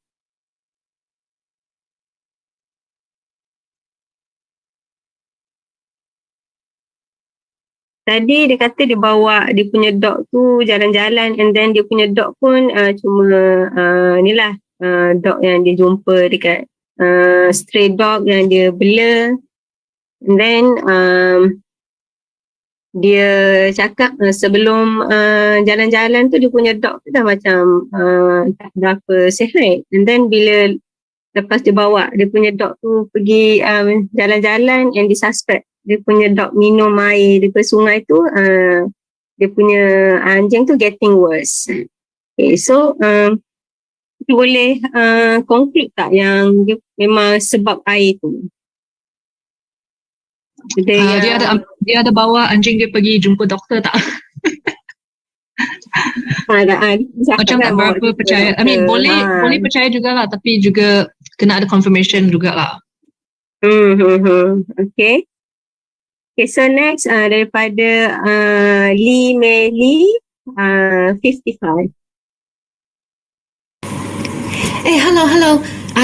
Tadi dia kata dia bawa dia punya dog tu jalan-jalan, and then dia punya dog pun cuma ni lah dog yang dia jumpa dekat stray dog yang dia bela. And then dia cakap sebelum jalan-jalan tu dia punya dog tu dah macam tak berapa sihat. And then bila lepas dia bawa dia punya dog tu pergi jalan-jalan, and dia suspect dia punya dog minum air daripada sungai tu, dia punya anjing tu getting worse. Okay, so kita boleh conclude tak yang dia memang sebab air tu? Dia ada bawa anjing dia pergi jumpa doktor tak? Macam tak berapa percaya. I mean, boleh percaya jugalah, tapi juga kena ada confirmation jugalah. Okay. Okay, so next daripada Lee Mei Lee, 55. Hey, hello.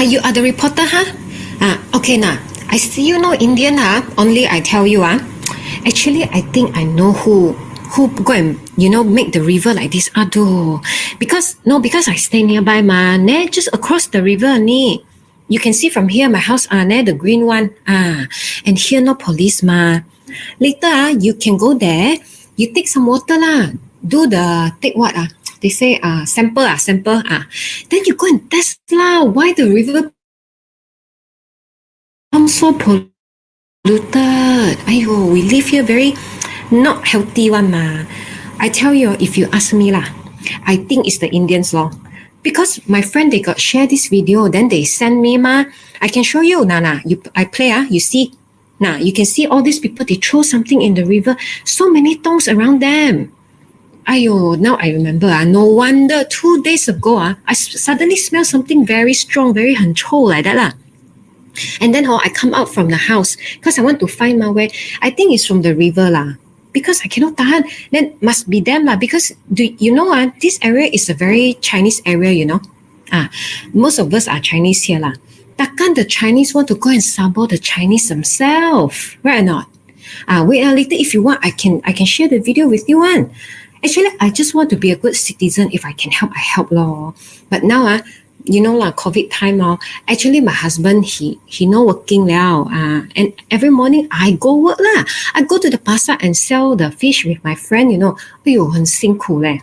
You are the reporter, huh? Okay, now I see you know Indian, huh? Only I tell you, actually I think I know who go and, you know, make the river like this. Aduh, because I stay nearby, just across the river ni. You can see from here my house, the green one, and here no police, Later, you can go there. You take some water lah. Take what They say sample. Then you go and test lah. Why the river becomes so polluted? Ayo, we live here very not healthy one I tell you, if you ask me lah, I think it's the Indians law. Because my friend, they got share this video, then they send me I can show you, I play, you see. Now, you can see all these people, they throw something in the river. So many tongs around them. Ayo, now I remember. No wonder 2 days ago, I suddenly smell something very strong, very 很臭 like that lah. And then I come out from the house because I want to find my way. I think it's from the river lah. because I cannot tahan. Then must be them lah, because this area is a very Chinese area, most of us are Chinese here lah. Takkan the Chinese want to go and sabo the Chinese themselves, right or not? Wait later, if you want, I can share the video with you one. Actually, I just want to be a good citizen. If I can help, I help lor. But now COVID time actually my husband he no working now, and every morning I go work lah. I go to the pasar and sell the fish with my friend, 很辛苦leh.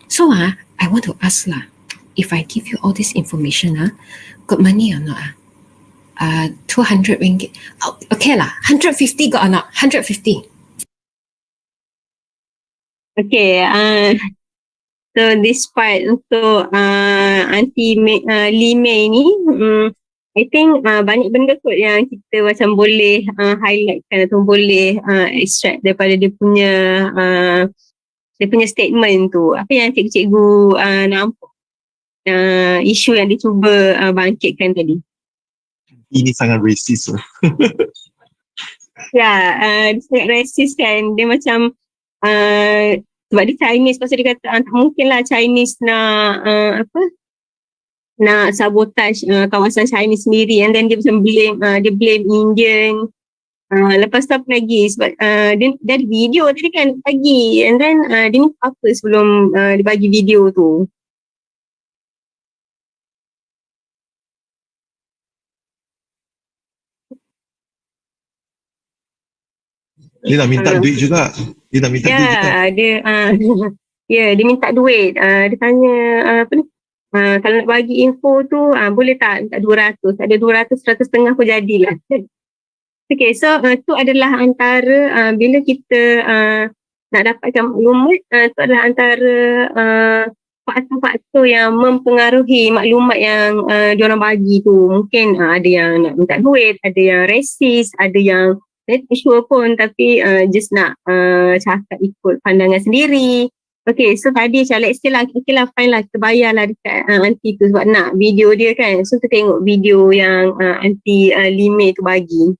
So I want to ask lah, if I give you all this information, got money or not? 200 ringgit. Oh, okay lah, 150 got or not? 150. Okay, so this part untuk Aunty Lee ni, I think banyak benda kot yang kita macam boleh highlightkan atau boleh extract daripada dia punya statement tu. Apa yang cikgu nampak isu yang dia cuba bangkitkan tadi. Ini sangat racist. Ya, dia sangat racist kan. Dia macam sebab dia Chinese, pasal dia kata tak mungkin lah Chinese nak sabotage kawasan Chinese sendiri, and then dia macam blame Indian. Lepas tu apa lagi, sebab dia ada video tadi kan pagi, and then dia ni apa sebelum dia bagi video tu. Dia nak minta duit juga. Dia nak minta duit juga. Dia minta duit. Dia tanya kalau nak bagi info tu boleh tak minta 200. Ada 200, 100.5 pun jadilah. Okay, so tu adalah antara bila kita nak dapatkan maklumat, tu adalah antara faktor-faktor yang mempengaruhi maklumat yang diorang bagi tu. Mungkin ada yang nak minta duit, ada yang racist, ada yang tak sure pun tapi just nak cakap ikut pandangan sendiri. Okay, so tadi macam let's say lah, okay lah, fine lah, kita bayar lah dekat aunty tu sebab nak video dia kan. So kita tengok video yang aunty Lime tu bagi.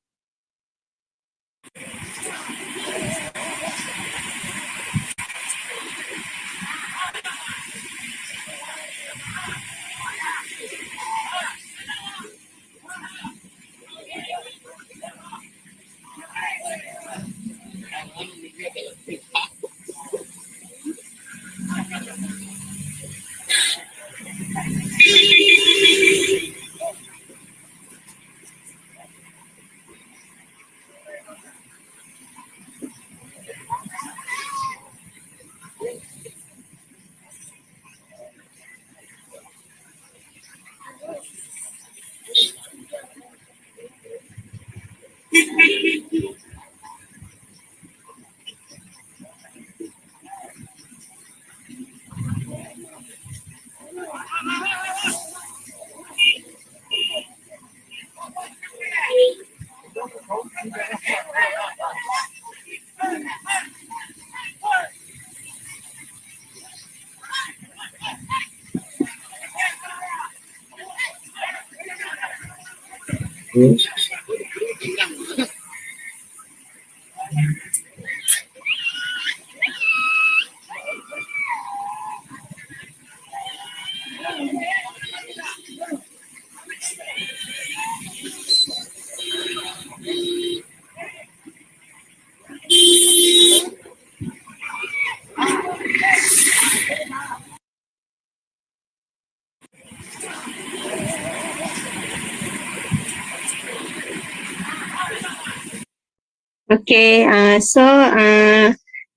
Okay, so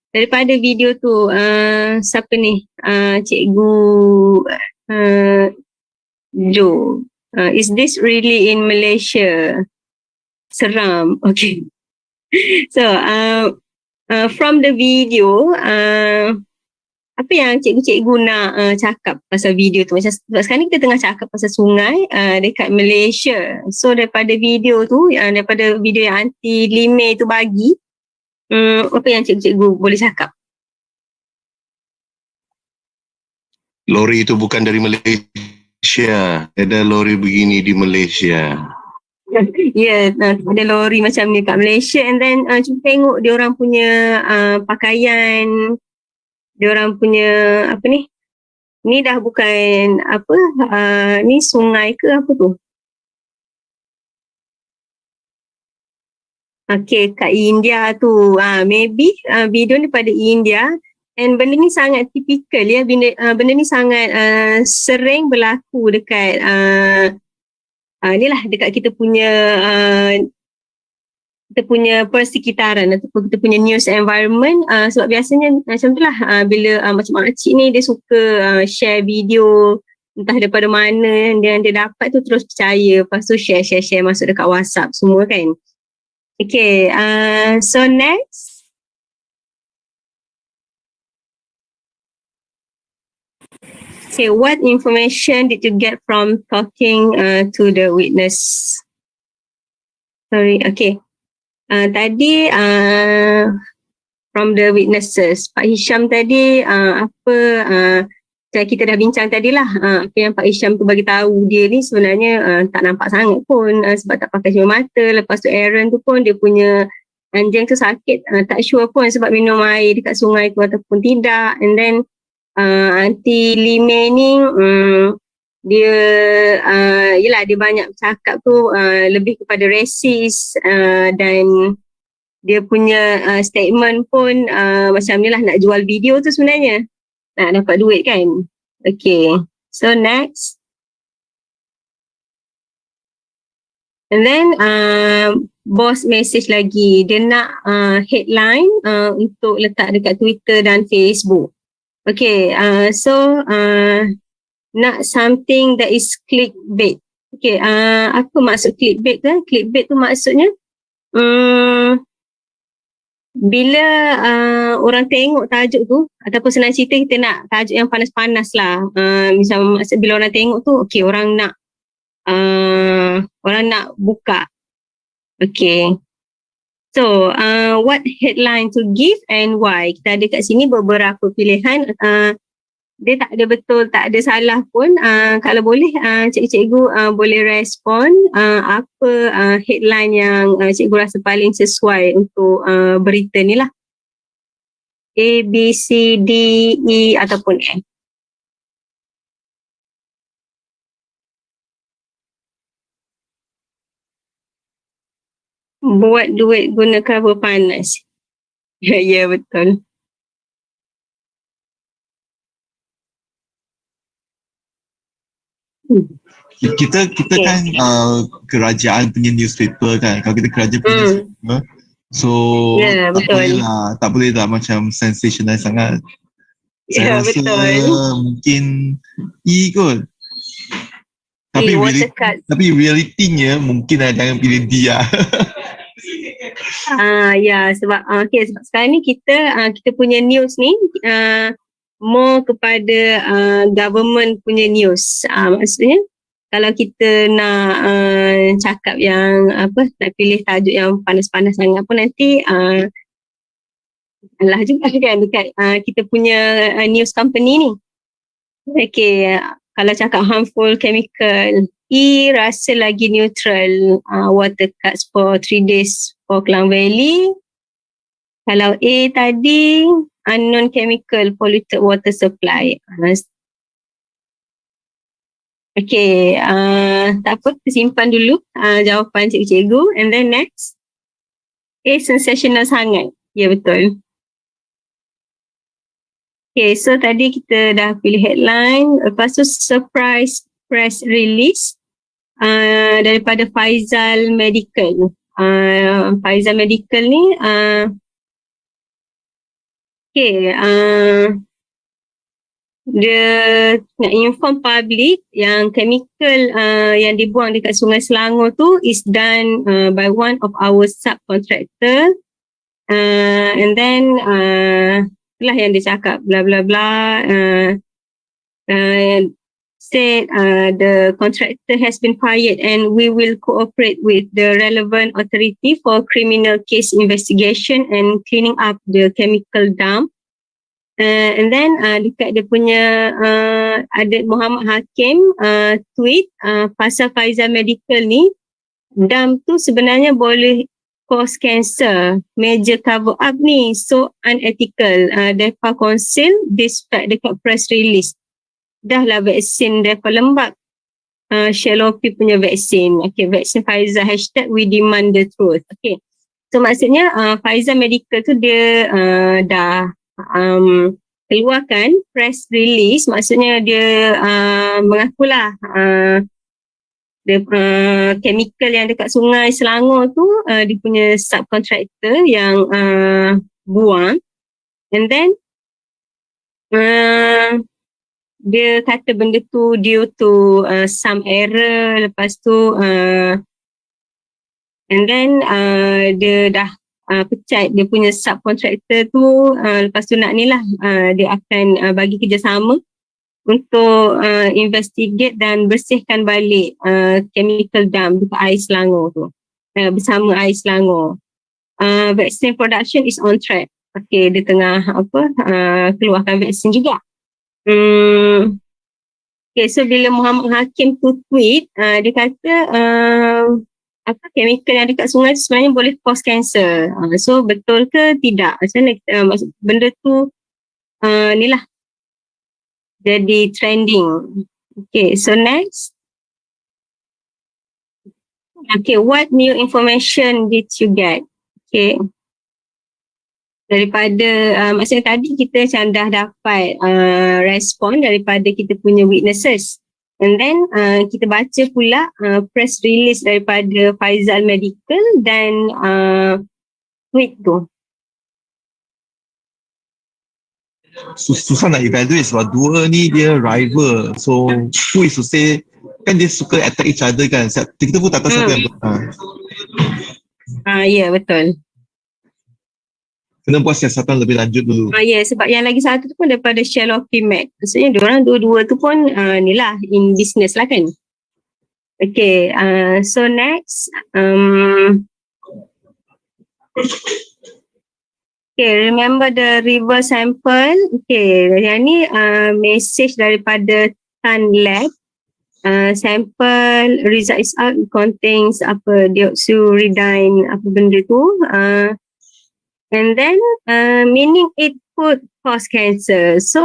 daripada video tu siapa ni? Cikgu Jo. Is this really in Malaysia? Seram. Okay. So from the video, apa yang cikgu-cikgu nak cakap pasal video tu? Macam sekarang ni kita tengah cakap pasal sungai dekat Malaysia. So daripada video tu, daripada video yang Aunty Lime tu bagi, apa yang cikgu-cikgu boleh cakap? Lori itu bukan dari Malaysia. Ada lori begini di Malaysia. Ya, ada lori macam ni kat Malaysia, and then cuba tengok dia orang punya pakaian, dia orang punya apa ni dah bukan apa, ni sungai ke apa tu? Okay, kat India tu, maybe video ni pada India, and benda ni sangat typical ya, benda ni sangat sering berlaku dekat ni lah, dekat kita punya persekitaran ataupun kita punya news environment, sebab biasanya macam tu lah, bila macam makcik ni dia suka share video entah daripada mana dia dapat tu, terus percaya, lepas tu share masuk dekat WhatsApp semua kan. Okay, so next. Okay, what information did you get from talking to the witness? Sorry, okay. Tadi from the witnesses, Pak Hisham tadi kita dah bincang tadilah, apa yang Pak Hisham tu bagi tahu dia ni sebenarnya tak nampak sangat pun, sebab tak pakai cermin mata. Lepas tu Aaron tu pun dia punya anjing tu sakit, tak sure pun sebab minum air dekat sungai tu ataupun tidak. And then Aunty Lime ni dia yelah, dia banyak cakap tu lebih kepada racist, dan dia punya statement pun macam ni lah, nak jual video tu sebenarnya nak dapat duit kan. Okay, so next. And then boss message lagi, dia nak headline untuk letak dekat Twitter dan Facebook. Okay, so nak something that is clickbait. Okay, apa maksud clickbait kan? Clickbait tu maksudnya bila orang tengok tajuk tu, ataupun senang cerita kita nak tajuk yang panas-panas lah, misalnya bila orang tengok tu, okay, orang nak buka. Okay, so what headline to give and why? Kita ada kat sini beberapa pilihan. Dia tak ada betul, tak ada salah pun. Kalau boleh cikgu boleh respon apa headline yang cikgu rasa paling sesuai untuk berita ni lah. A, B, C, D, E ataupun F. Buat duit guna cover panas. Ya, betul. Kita kan kerajaan punya newspaper kan. Kalau kita kerajaan punya newspaper, so tak boleh lah macam sensational sangat. Saya rasa mungkin E kot. Tapi realitinya mungkin jangan pilih dia. Sebab sebab sekarang ni kita punya news ni more kepada government punya news. Maksudnya kalau kita nak cakap yang nak pilih tajuk yang panas-panas sangat pun nanti alah juga kan dekat kita punya news company ni. Okay, kalau cakap harmful chemical, E rasa lagi neutral, water cuts for 3 days for Klang Valley. Kalau A tadi, unknown chemical polluted water supply. Okay, tak apa, kita simpan dulu jawapan cikgu-cikgu. And then next, A sensational sangat. Ya, betul. Okay, so tadi kita dah pilih headline. Lepas tu surprise press release daripada Faizal Medical. Faizal Medical ni dia nak inform public yang chemical yang dibuang dekat Sungai Selangor tu is done by one of our subcontractor, and then itulah yang dia cakap bla bla bla, said the contractor has been fired and we will cooperate with the relevant authority for criminal case investigation and cleaning up the chemical dump. And then dekat dia punya ada Muhammad Hakim tweet pasal Faizal Medical ni, dam tu sebenarnya boleh cause cancer. Major cover up ni so unethical. Mereka konsil dispatch dekat press release. Dah lah vaksin mereka lembab. Shalopi punya vaksin. Okay, vaksin Pfizer. #we demand the truth. Okay. So maksudnya Pfizer Medical tu dia dah keluarkan press release. Maksudnya dia mengakulah dia chemical yang dekat sungai Selangor tu dia punya subcontractor yang buang. And then dia kata benda tu due to some error. Lepas tu and then dia dah pecat dia punya subcontractor tu. Lepas tu nak ni lah dia akan bagi kerjasama untuk investigate dan bersihkan balik chemical dump dekat air Selangor tu bersama air Selangor. Vaccine production is on track. Okay, dia tengah keluarkan vaksin juga. Okay, so bila Muhammad Hakim tu tweet, dia kata chemical yang dekat sungai tu sebenarnya boleh cause cancer. So betul ke tidak? Macam mana benda tu ni lah jadi trending. Okay, so next. Okay, what new information did you get? Okay. Daripada maksudnya tadi kita macam dah dapat respon daripada kita punya witnesses. And then kita baca pula press release daripada Pfizer Medical dan tweet tu. Susah nak evaluate sebab dua ni dia rival. So who is to say, kan dia suka attack each other kan. Kita pun tak tahu siapa yang benar. Ya, betul. Kena buat siasatan lebih lanjut dulu. Ya, sebab yang lagi satu tu pun daripada Shalopi Med. Maksudnya diorang dua-dua tu pun ni lah in business lah kan. Okay, so next. Okay, remember the river sample. Okay, yang ni message daripada Tan Lab. Sample result is out, contains deoxyuridine apa benda tu. And then meaning it could cause cancer. So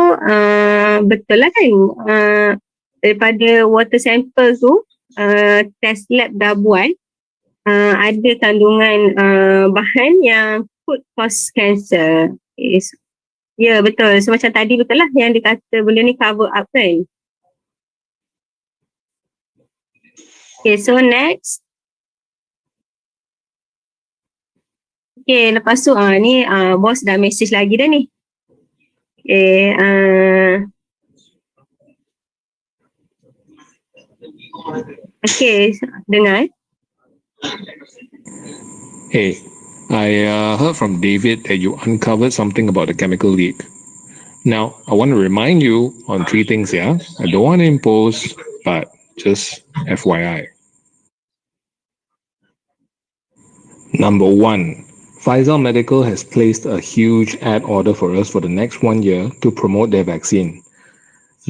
betul lah kan, daripada water sample tu test lab dah buat ada kandungan bahan yang could cause cancer. Ya, betul. So macam tadi betul lah yang dia kata benda ni cover up kan. Okay, so next. Okay, lepas tu ni bos dah message lagi dah ni. Okay, okay, dengar. Hey, I heard from David that you uncovered something about the chemical leak. Now, I want to remind you on 3 things, yeah? I don't want to impose, but just FYI. Number 1. Pfizer Medical has placed a huge ad order for us for the next 1 year to promote their vaccine.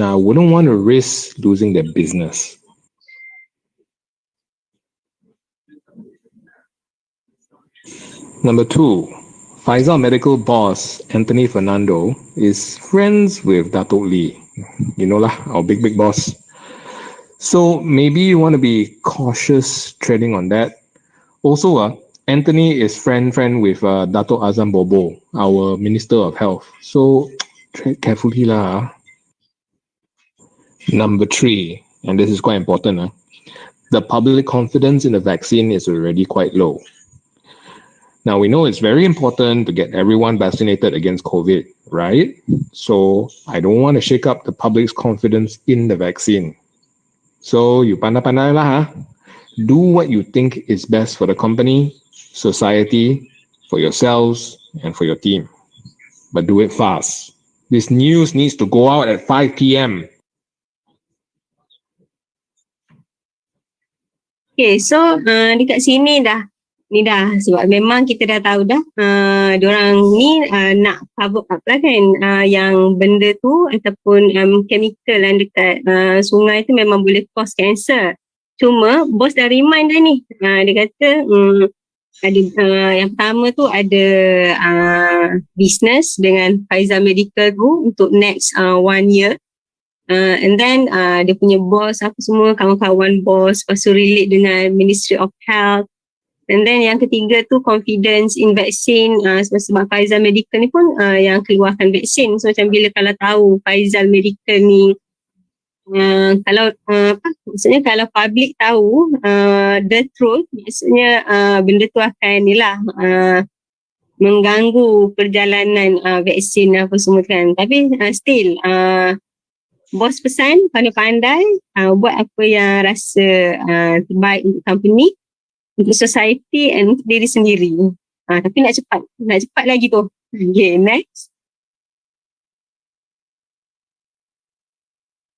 Now, I wouldn't want to risk losing their business. Number 2, Pfizer Medical boss Anthony Fernando is friends with Datuk Lee. You know lah, our big boss. So maybe you want to be cautious treading on that. Also, Anthony is friend with Dato' Azam Bobo, our Minister of Health. So tread carefully lah. Number 3, and this is quite important. The public confidence in the vaccine is already quite low. Now we know it's very important to get everyone vaccinated against COVID, right? So I don't want to shake up the public's confidence in the vaccine. So you pandai-pandai lah. Do what you think is best for the company, society, for yourselves, and for your team. But do it fast. This news needs to go out at 5 p.m. Okay, so dekat sini dah sebab memang kita dah tahu dah diorang ni nak cover up lah kan yang benda tu ataupun chemical yang dekat sungai tu memang boleh cause cancer. Cuma bos dah remind dah ni. Dia kata ada yang pertama tu ada business dengan Faizal Medical tu untuk next 1 year. And then dia punya boss apa semua, kawan-kawan bos, lepas tu relate dengan Ministry of Health. And then yang ketiga tu confidence in vaccine, sebab Faizal Medical ni pun yang keluarkan vaksin. So macam bila kalau tahu Faizal Medical ni kalau maksudnya kalau public tahu the truth, maksudnya benda tu akan mengganggu perjalanan vaksin apa semua kan. Tapi still bos pesan pandai-pandai buat apa yang rasa terbaik untuk company, untuk society and untuk diri sendiri. Tapi nak cepat lagi tu. Okay, next.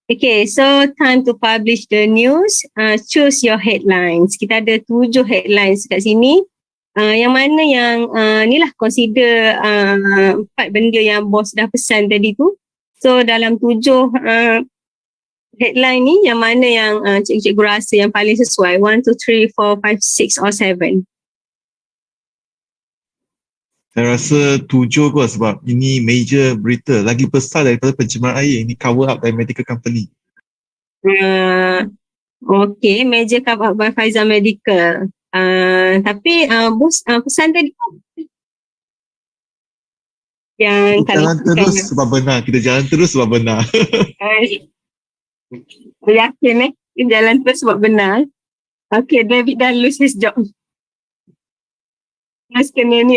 Okay, so time to publish the news. Choose your headlines. Kita ada 7 headlines kat sini. Yang mana yang ni lah consider 4 benda yang bos dah pesan tadi tu. So dalam 7 headline ni yang mana yang cikgu rasa yang paling sesuai? 1, 2, 3, 4, 5, 6 or 7? Saya rasa 7 kot sebab ini major berita. Lagi besar daripada pencemaran air. Ini cover up dari medical company. Okay, major cover up by Faizal Medical. Tapi bos pesan tadi yang kita jalan terus sebab benar. Kita jalan terus sebab benar. Yakin jalan terus sebab benar. Okay, David dah lose his job. Mas kena ni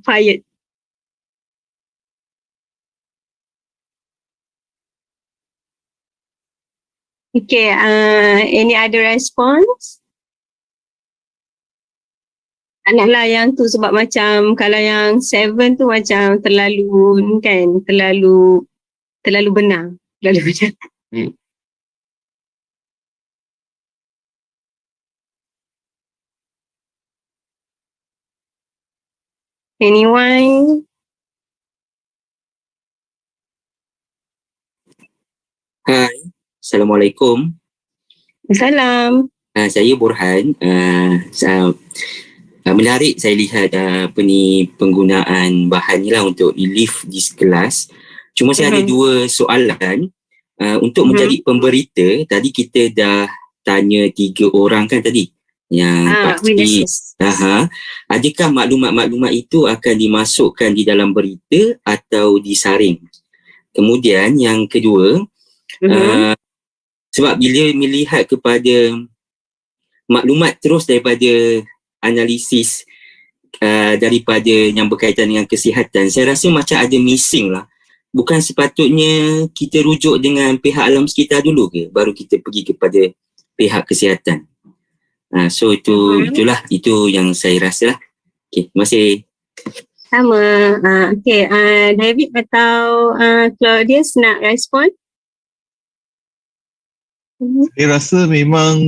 fired. Okay, any other response? Anaklah yang tu sebab macam kalau yang 7 tu macam terlalu kan, terlalu benar. Terlalu benar. Anyone? Hai, Assalamualaikum. Assalam. Saya Burhan. Menarik saya lihat penggunaan bahan ni lah untuk lift this class. Cuma saya ada 2 soalan. Untuk menjadi pemberita, tadi kita dah tanya 3 orang kan tadi yang pasti. Adakah maklumat-maklumat itu akan dimasukkan di dalam berita atau disaring? Kemudian yang kedua, sebab bila melihat kepada maklumat terus daripada analisis daripada yang berkaitan dengan kesihatan, saya rasa macam ada missing lah. Bukan sepatutnya kita rujuk dengan pihak alam sekitar dulu ke, baru kita pergi kepada pihak kesihatan. So itulah yang saya rasa lah. Okay, terima kasih. Sama. Okay, David atau Claudius nak respon? Saya rasa memang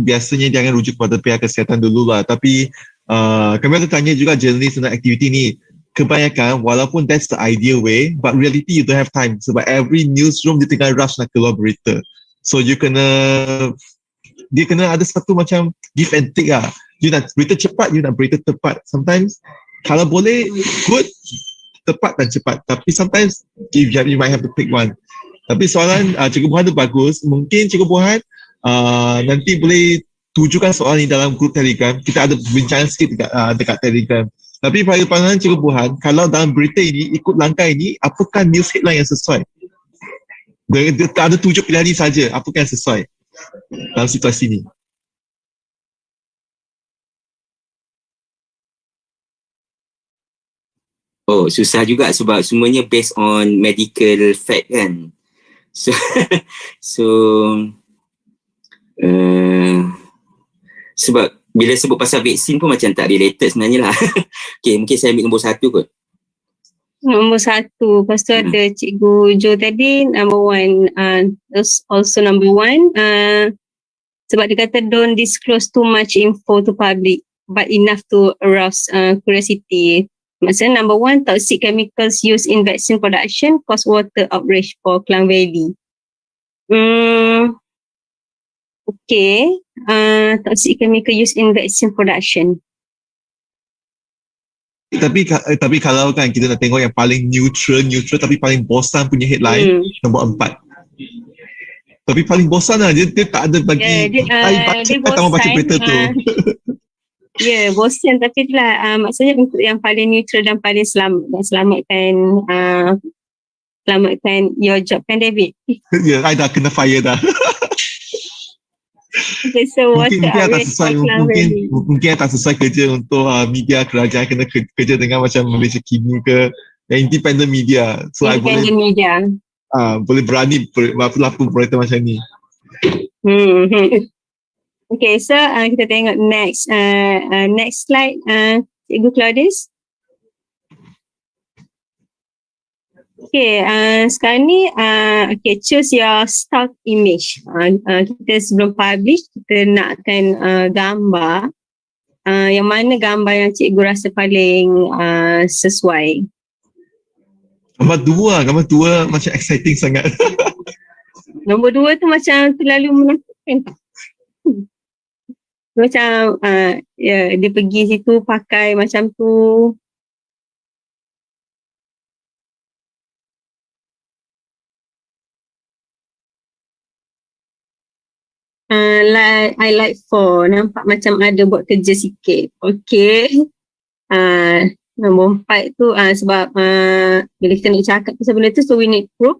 biasanya jangan rujuk kepada pihak kesihatan dulu lah. Tapi kami ada tanya juga jurnalis tentang aktiviti ni. Kebanyakan walaupun that's the ideal way, but reality you don't have time. Sebab every newsroom dia tengah rush nak keluar berita. So dia kena ada satu macam give and take lah. You nak berita cepat, you nak berita tepat. Sometimes kalau boleh good, tepat dan cepat. Tapi sometimes you might have to pick one. Tapi soalan Cikgu Burhan tu bagus. Mungkin Cikgu Burhan nanti boleh tujukan soalan ni dalam grup Telegram. Kita ada bincang sikit dekat Telegram. Tapi pada pandangan Cikgu Burhan, kalau dalam berita ini ikut langkah ini, apakah news headline yang sesuai? Ada 7 pilihan ni saja. Apakah yang sesuai dalam situasi ini? Oh, susah juga sebab semuanya based on medical fact kan. Sebab bila sebut pasal vaksin pun macam tak related sebenarnya lah. Okay, mungkin saya ambil nombor 1 kot. Nombor 1. Lepas tu ada Cikgu Jo tadi, number 1. Also number 1. Sebab dia kata don't disclose too much info to public, but enough to arouse curiosity. Maksudnya number 1, toxic chemicals used in vaccine production cause water outrage for Klang Valley. Okay, toxic chemical use in vaccine production. Tapi kalau kan kita nak tengok yang paling neutral tapi paling bosan punya headline, nombor 4. Tapi paling bosan lah, dia tak ada bagi dia tamu baca berita tu. Ya, bosan, tapi itulah maksudnya untuk yang paling neutral dan paling selamatkan your job kan, David? Ya, I dah kena fire dah. Okay, so what's the mungkin tak sesuai, mungkin tak sesuai kerja untuk media kerajaan, kena kerja dengan macam Malaysia Kini ke, yang independent media. So independent media. Boleh berani berlaku berita macam ni. Okay, so kita tengok next slide, Cikgu Claudius. Okay, sekarang ni choose your stock image. Kita sebelum publish, kita nakkan gambar. Yang mana gambar yang cikgu rasa paling sesuai? Gambar 2 macam exciting sangat. Nombor 2 tu macam terlalu menakutkan. Macam dia pergi situ pakai macam tu. I like 4. Nampak macam ada buat kerja sikit. Okay. Nombor 4 tu sebab bila kita nak cakap pasal benda tu, so we need proof.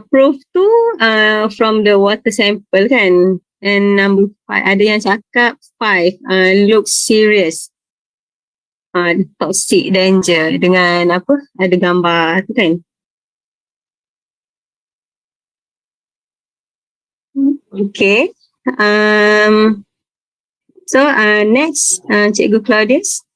Proof tu from the water sample kan. And number 5, ada yang cakap 5 looks serious. Toxic danger dengan apa? Ada gambar tu kan. Okay. So next, Cikgu Claudius.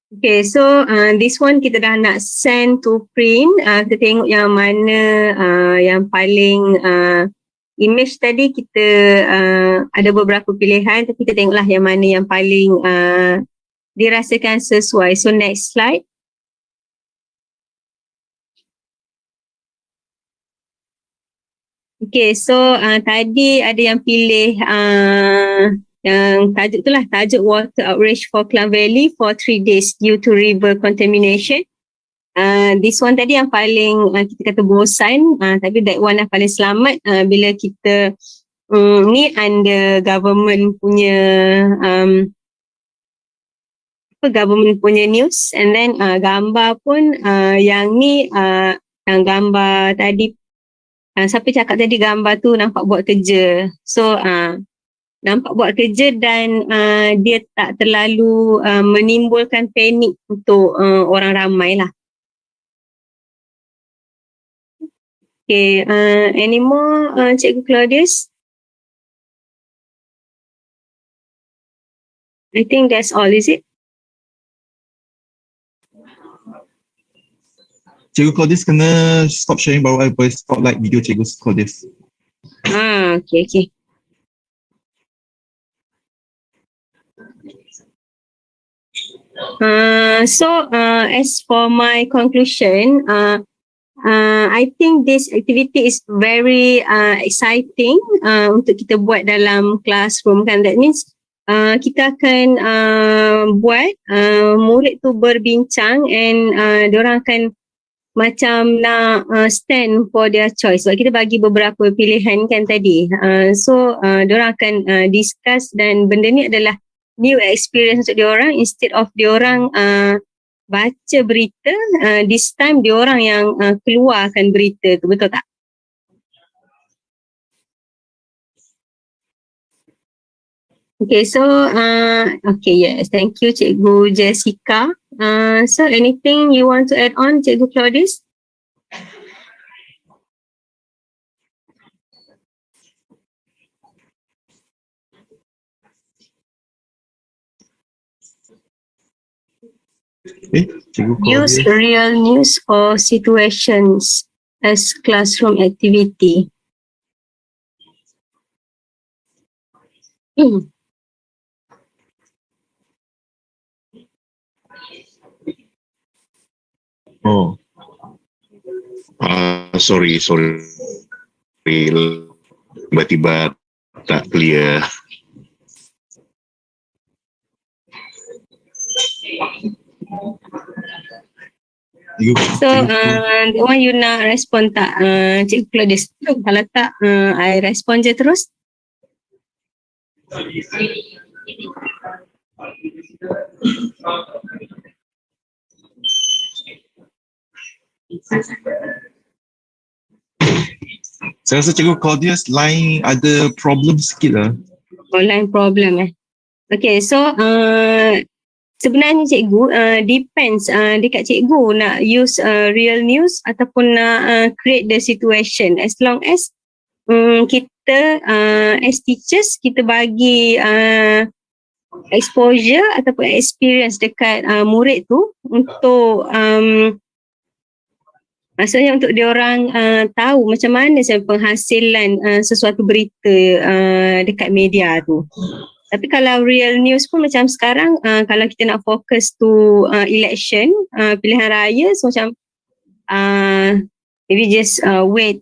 Okay, so this one kita dah nak send to print. Kita tengok yang mana yang paling image tadi kita ada beberapa pilihan, tapi kita tengoklah yang mana yang paling dirasakan sesuai. So next slide. Okay, so tadi ada yang pilih yang tajuk tu lah, tajuk water outrage for Klang Valley for 3 days due to river contamination. This one tadi yang paling kita kata bosan, tapi that one yang paling selamat bila kita ni under government punya government punya news, and then gambar pun yang ni yang gambar tadi. Siapa cakap tadi gambar tu nampak buat kerja. So nampak buat kerja dan dia tak terlalu menimbulkan panik untuk orang ramai lah. Okay, any more Cikgu Claudius? I think that's all, is it? Cikgu Claudius kena stop sharing baru I boleh spotlight video Cikgu Claudius. Okay. So as for my conclusion, I think this activity is very exciting untuk kita buat dalam classroom kan. That means kita akan buat murid tu berbincang and diorang akan macam nak stand for their choice. Sebab kita bagi beberapa pilihan kan tadi. So diorang akan discuss, dan benda ni adalah new experience untuk diorang. Instead of diorang baca berita, this time diorang yang keluarkan berita tu. Betul tak? Okay, so okay, yes, thank you Cikgu Jessica. So anything you want to add on, Cikgu Claudius? Use real news or situations as classroom activity. Sorry. Tiba-tiba tak clear. So, the one you nak respon tak, Cikgu Claudius? Kalau tak, I respon je terus. Saya rasa Cikgu Claudius line ada problem sikit lah. Line problem Okay, so sebenarnya cikgu depends dekat cikgu nak use real news ataupun nak create the situation. As long as kita as teachers kita bagi exposure ataupun experience dekat murid tu untuk maksudnya untuk diorang tahu macam mana penghasilan sesuatu berita dekat media tu. Tapi kalau real news pun macam sekarang, kalau kita nak fokus to election, pilihan raya, so macam maybe just wait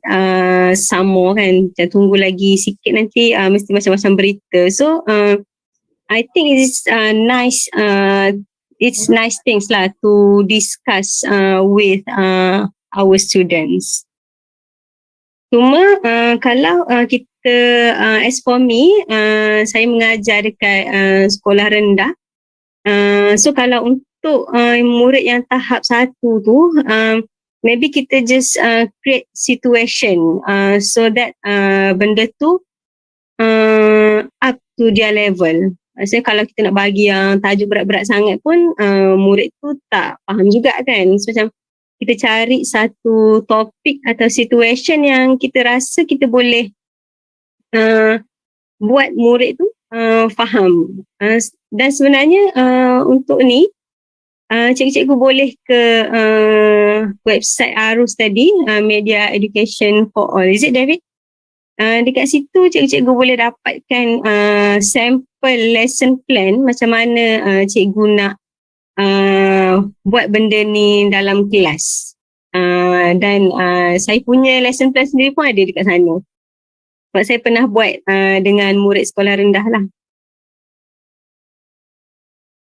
some more kan, macam tunggu lagi sikit nanti mesti macam-macam berita. So I think it's nice things lah to discuss with our students. Cuma kalau kita as for me, saya mengajar dekat sekolah rendah. So kalau untuk murid yang tahap 1 tu, maybe kita just create situation so that benda tu up to their level. Maksudnya kalau kita nak bagi yang tajuk berat-berat sangat pun murid tu tak faham juga kan. So macam kita cari satu topik atau situation yang kita rasa kita boleh buat murid tu faham. Dan sebenarnya untuk ni cikgu-cikgu boleh ke website Arus tadi, Media Education for All. Is it, David? Dekat situ cikgu-cikgu boleh dapatkan sample lesson plan macam mana cikgu nak buat benda ni dalam kelas. Dan saya punya lesson plan sendiri pun ada dekat sana. Sebab saya pernah buat dengan murid sekolah rendah lah.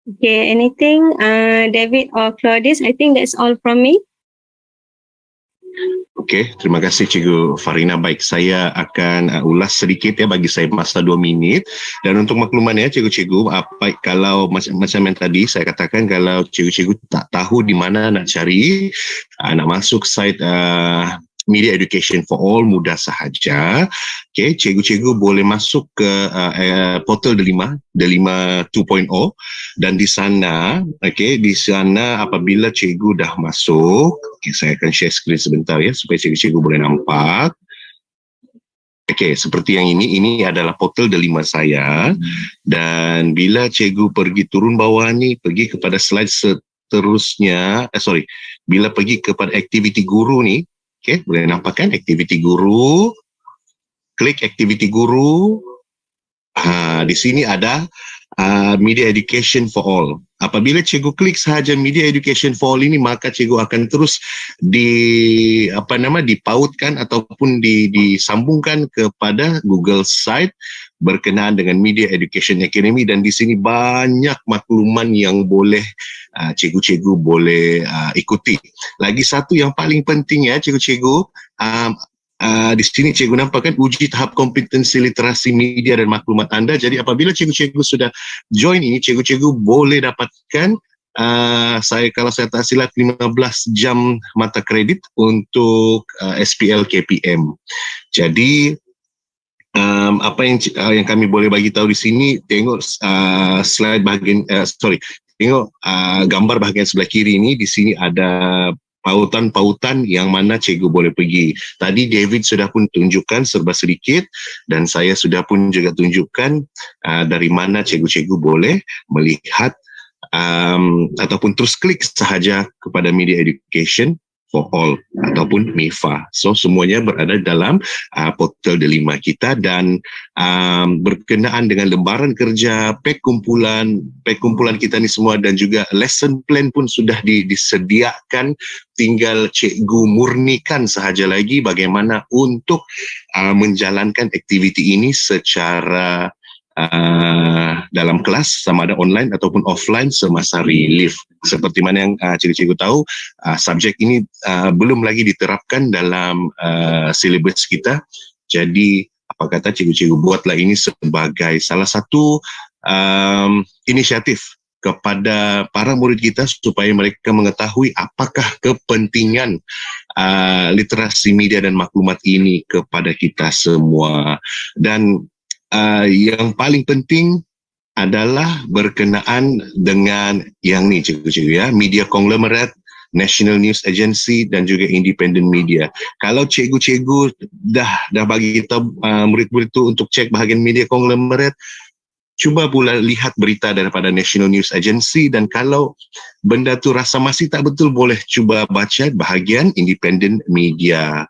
Okay, anything David or Claudius? I think that's all from me. Okey, terima kasih Cikgu Farina. Baik, saya akan ulas sedikit bagi saya masa 2 minit. Dan untuk makluman cikgu-cikgu, kalau macam yang tadi saya katakan, kalau cikgu-cikgu tak tahu di mana nak cari, nak masuk site Media Education for All mudah sahaja. Okay, cikgu-cikgu boleh masuk ke portal Delima 2.0 dan di sana, di sana apabila cikgu dah masuk, saya akan share screen sebentar supaya cikgu-cikgu boleh nampak. Seperti yang ini adalah portal Delima saya, dan bila cikgu pergi turun bawah ni, pergi kepada slide seterusnya, bila pergi kepada aktiviti guru ni, boleh nampak kan aktiviti guru, klik aktiviti guru. Di sini ada Media Education for All. Apabila cikgu klik sahaja Media Education for All ini, maka cikgu akan terus dipautkan ataupun disambungkan kepada Google site berkenaan dengan Media Education Academy, dan di sini banyak makluman yang boleh cikgu-cikgu boleh ikuti. Lagi satu yang paling penting cikgu-cikgu, di sini cikgu nampak kan uji tahap kompetensi literasi media dan maklumat anda. Jadi apabila cikgu-cikgu sudah join ini, cikgu-cikgu boleh dapatkan kalau saya tak silap 15 jam mata kredit untuk SPL KPM. Jadi apa yang kami boleh bagi tahu di sini, tengok slide bahagian tengok gambar bahagian sebelah kiri ini. Di sini ada pautan-pautan yang mana cikgu boleh pergi. Tadi David sudah pun tunjukkan serba sedikit, dan saya sudah pun juga tunjukkan dari mana cikgu-cikgu boleh melihat ataupun terus klik sahaja kepada Media Education for All ataupun MEFA. So semuanya berada dalam portal Delima kita dan berkenaan dengan lembaran kerja, pek kumpulan kita ni semua dan juga lesson plan pun sudah disediakan, tinggal cikgu murnikan sahaja lagi bagaimana untuk menjalankan aktiviti ini secara dalam kelas sama ada online ataupun offline semasa relief. Seperti mana yang cikgu-cikgu tahu, subjek ini belum lagi diterapkan dalam silibus kita. Jadi apa kata cikgu-cikgu buatlah ini sebagai salah satu inisiatif kepada para murid kita supaya mereka mengetahui apakah kepentingan literasi media dan maklumat ini kepada kita semua. Dan yang paling penting adalah berkenaan dengan yang ni cikgu-cikgu ya, media conglomerate, National News Agency dan juga independent media. Kalau cikgu-cikgu dah bagi kita murid-murid tu untuk cek bahagian media conglomerate, cuba pula lihat berita daripada National News Agency dan kalau benda tu rasa masih tak betul boleh cuba baca bahagian independent media.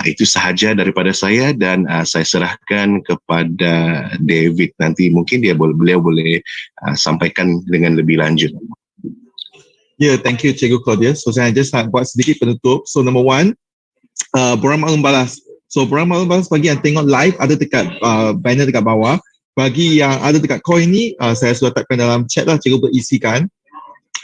Itu sahaja daripada saya dan saya serahkan kepada David. Nanti mungkin beliau boleh sampaikan dengan lebih lanjut. Thank you Cikgu Claudia. So saya just nak buat sedikit penutup. So number one, borang maklum balas. So borang maklum balas bagi yang tengok live ada dekat banner dekat bawah. Bagi yang ada dekat call ini, saya sudah letakkan dalam chat lah, cikgu berisikan.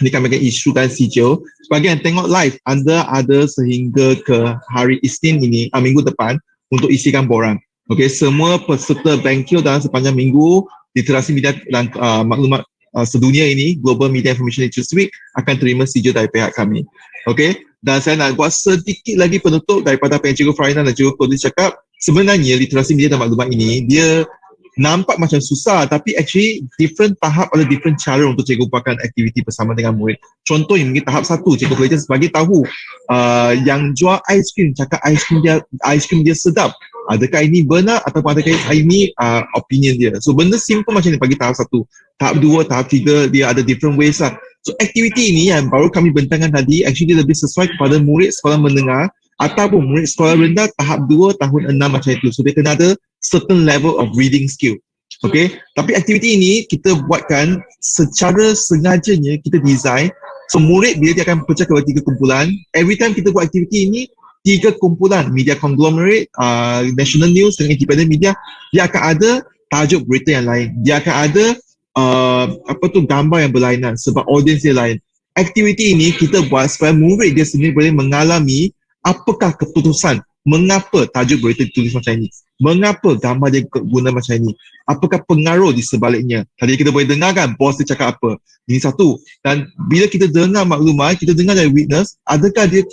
Ini kami akan isukan sijil. Bagi yang tengok live, anda ada sehingga ke hari Isnin ini, minggu depan, untuk isikan borang. Okay, semua peserta bengkel dalam sepanjang minggu, literasi media dan maklumat sedunia ini, Global Media Information Literacy Week, akan terima sijil dari pihak kami. Okay, dan saya nak buat sedikit lagi penutup daripada apa yang Cikgu Peranan dan Cikgu Kodis cakap. Sebenarnya literasi media dan maklumat ini, dia nampak macam susah tapi actually different tahap ada different cara untuk cikgu buatkan aktiviti bersama dengan murid. Contohnya mungkin tahap 1, cikgu boleh just bagi tahu yang jual aiskrim cakap aiskrim dia sedap. Adakah ini benar ataupun adakah ini opinion dia. So benda simple macam ni bagi tahap 1. Tahap 2, tahap 3 dia ada different ways lah. So aktiviti ini yang baru kami bentangkan tadi actually dia lebih sesuai kepada murid sekolah menengah ataupun murid sekolah rendah tahap 2 tahun 6 macam itu. So dia kena ada certain level of reading skill. Okay, tapi aktiviti ini kita buatkan secara sengajanya, kita design. So murid bila dia akan pecah kepada 3 kumpulan, every time kita buat aktiviti ini 3 kumpulan, media conglomerate, national news dengan independent media, dia akan ada tajuk berita yang lain. Dia akan ada gambar yang berlainan sebab audience dia lain. Aktiviti ini kita buat supaya murid dia sendiri boleh mengalami apakah keputusan, mengapa tajuk berita ditulis macam ini, mengapa gambar dia guna macam ini, apakah pengaruh di sebaliknya. Tadi kita boleh dengarkan bos dia cakap apa. Ini satu. Dan bila kita dengar maklumat, kita dengar dari witness, adakah dia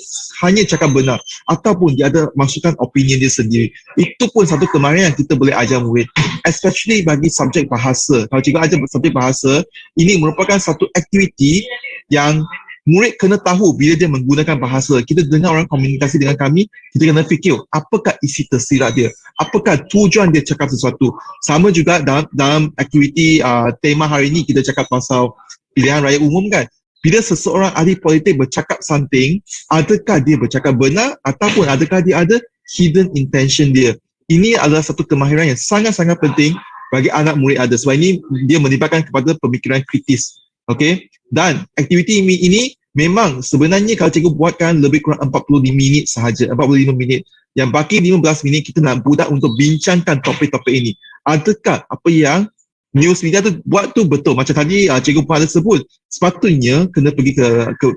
hanya cakap benar ataupun dia ada masukan opinion dia sendiri. Itu pun satu kemahiran yang kita boleh ajar murid, especially bagi subjek bahasa. Kalau cikgu ajar subjek bahasa, ini merupakan satu aktiviti yang murid kena tahu bila dia menggunakan bahasa. Kita dengar orang komunikasi dengan kami, kita kena fikir apakah isi tersirat dia, apakah tujuan dia cakap sesuatu. Sama juga dalam aktiviti tema hari ini kita cakap pasal pilihan raya umum kan. Bila seseorang ahli politik bercakap something, adakah dia bercakap benar ataupun adakah dia ada hidden intention dia. Ini adalah satu kemahiran yang sangat-sangat penting bagi anak murid ada. Sebab ini dia melibatkan kepada pemikiran kritis. Okay, dan aktiviti ini memang sebenarnya kalau cikgu buatkan lebih kurang 45 minit sahaja, 45 minit. Yang baki 15 minit kita nak budak untuk bincangkan topik-topik ini. Adakah apa yang news media tu buat tu betul? Macam tadi cikgu pun ada sebut, sepatutnya kena pergi ke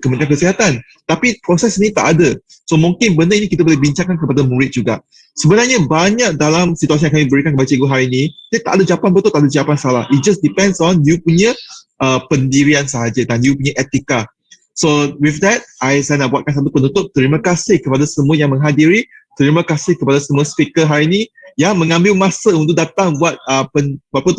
Kementerian Kesihatan. Tapi proses ini tak ada. So mungkin benda ini kita boleh bincangkan kepada murid juga. Sebenarnya banyak dalam situasi yang kami berikan kepada cikgu hari ini, dia tak ada jawapan betul, tak ada jawapan salah. It just depends on you punya pendirian sahaja dan you punya etika. So with that, saya nak buatkan satu penutup. Terima kasih kepada semua yang menghadiri. Terima kasih kepada semua speaker hari ini yang mengambil masa untuk datang buat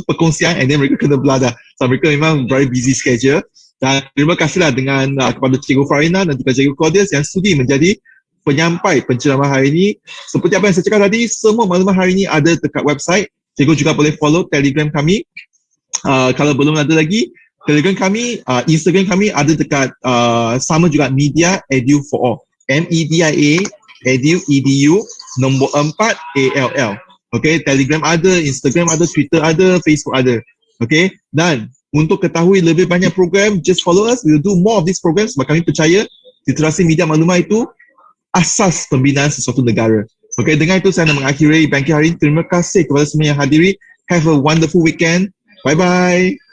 perkongsian, and then mereka kena belajar. So mereka memang very busy schedule. Dan terima kasihlah dengan kepada Cikgu Farina dan juga Cikgu Claudius yang sudi menjadi penyampai penceramah hari ini. Seperti apa yang saya cakap tadi, semua maklumat hari ini ada dekat website. Cikgu juga boleh follow Telegram kami. Kalau belum ada lagi, Telegram kami, Instagram kami ada dekat sama juga Media Edu for All. MEDIA, edu, nombor 4, ALL. Okay, Telegram ada, Instagram ada, Twitter ada, Facebook ada. Okay, dan untuk ketahui lebih banyak program, just follow us. We'll do more of these programs sebab kami percaya literasi media maklumat itu asas pembinaan sesuatu negara. Okay, dengan itu saya nak mengakhiri banking hari ini. Terima kasih kepada semua yang hadiri. Have a wonderful weekend. Bye-bye.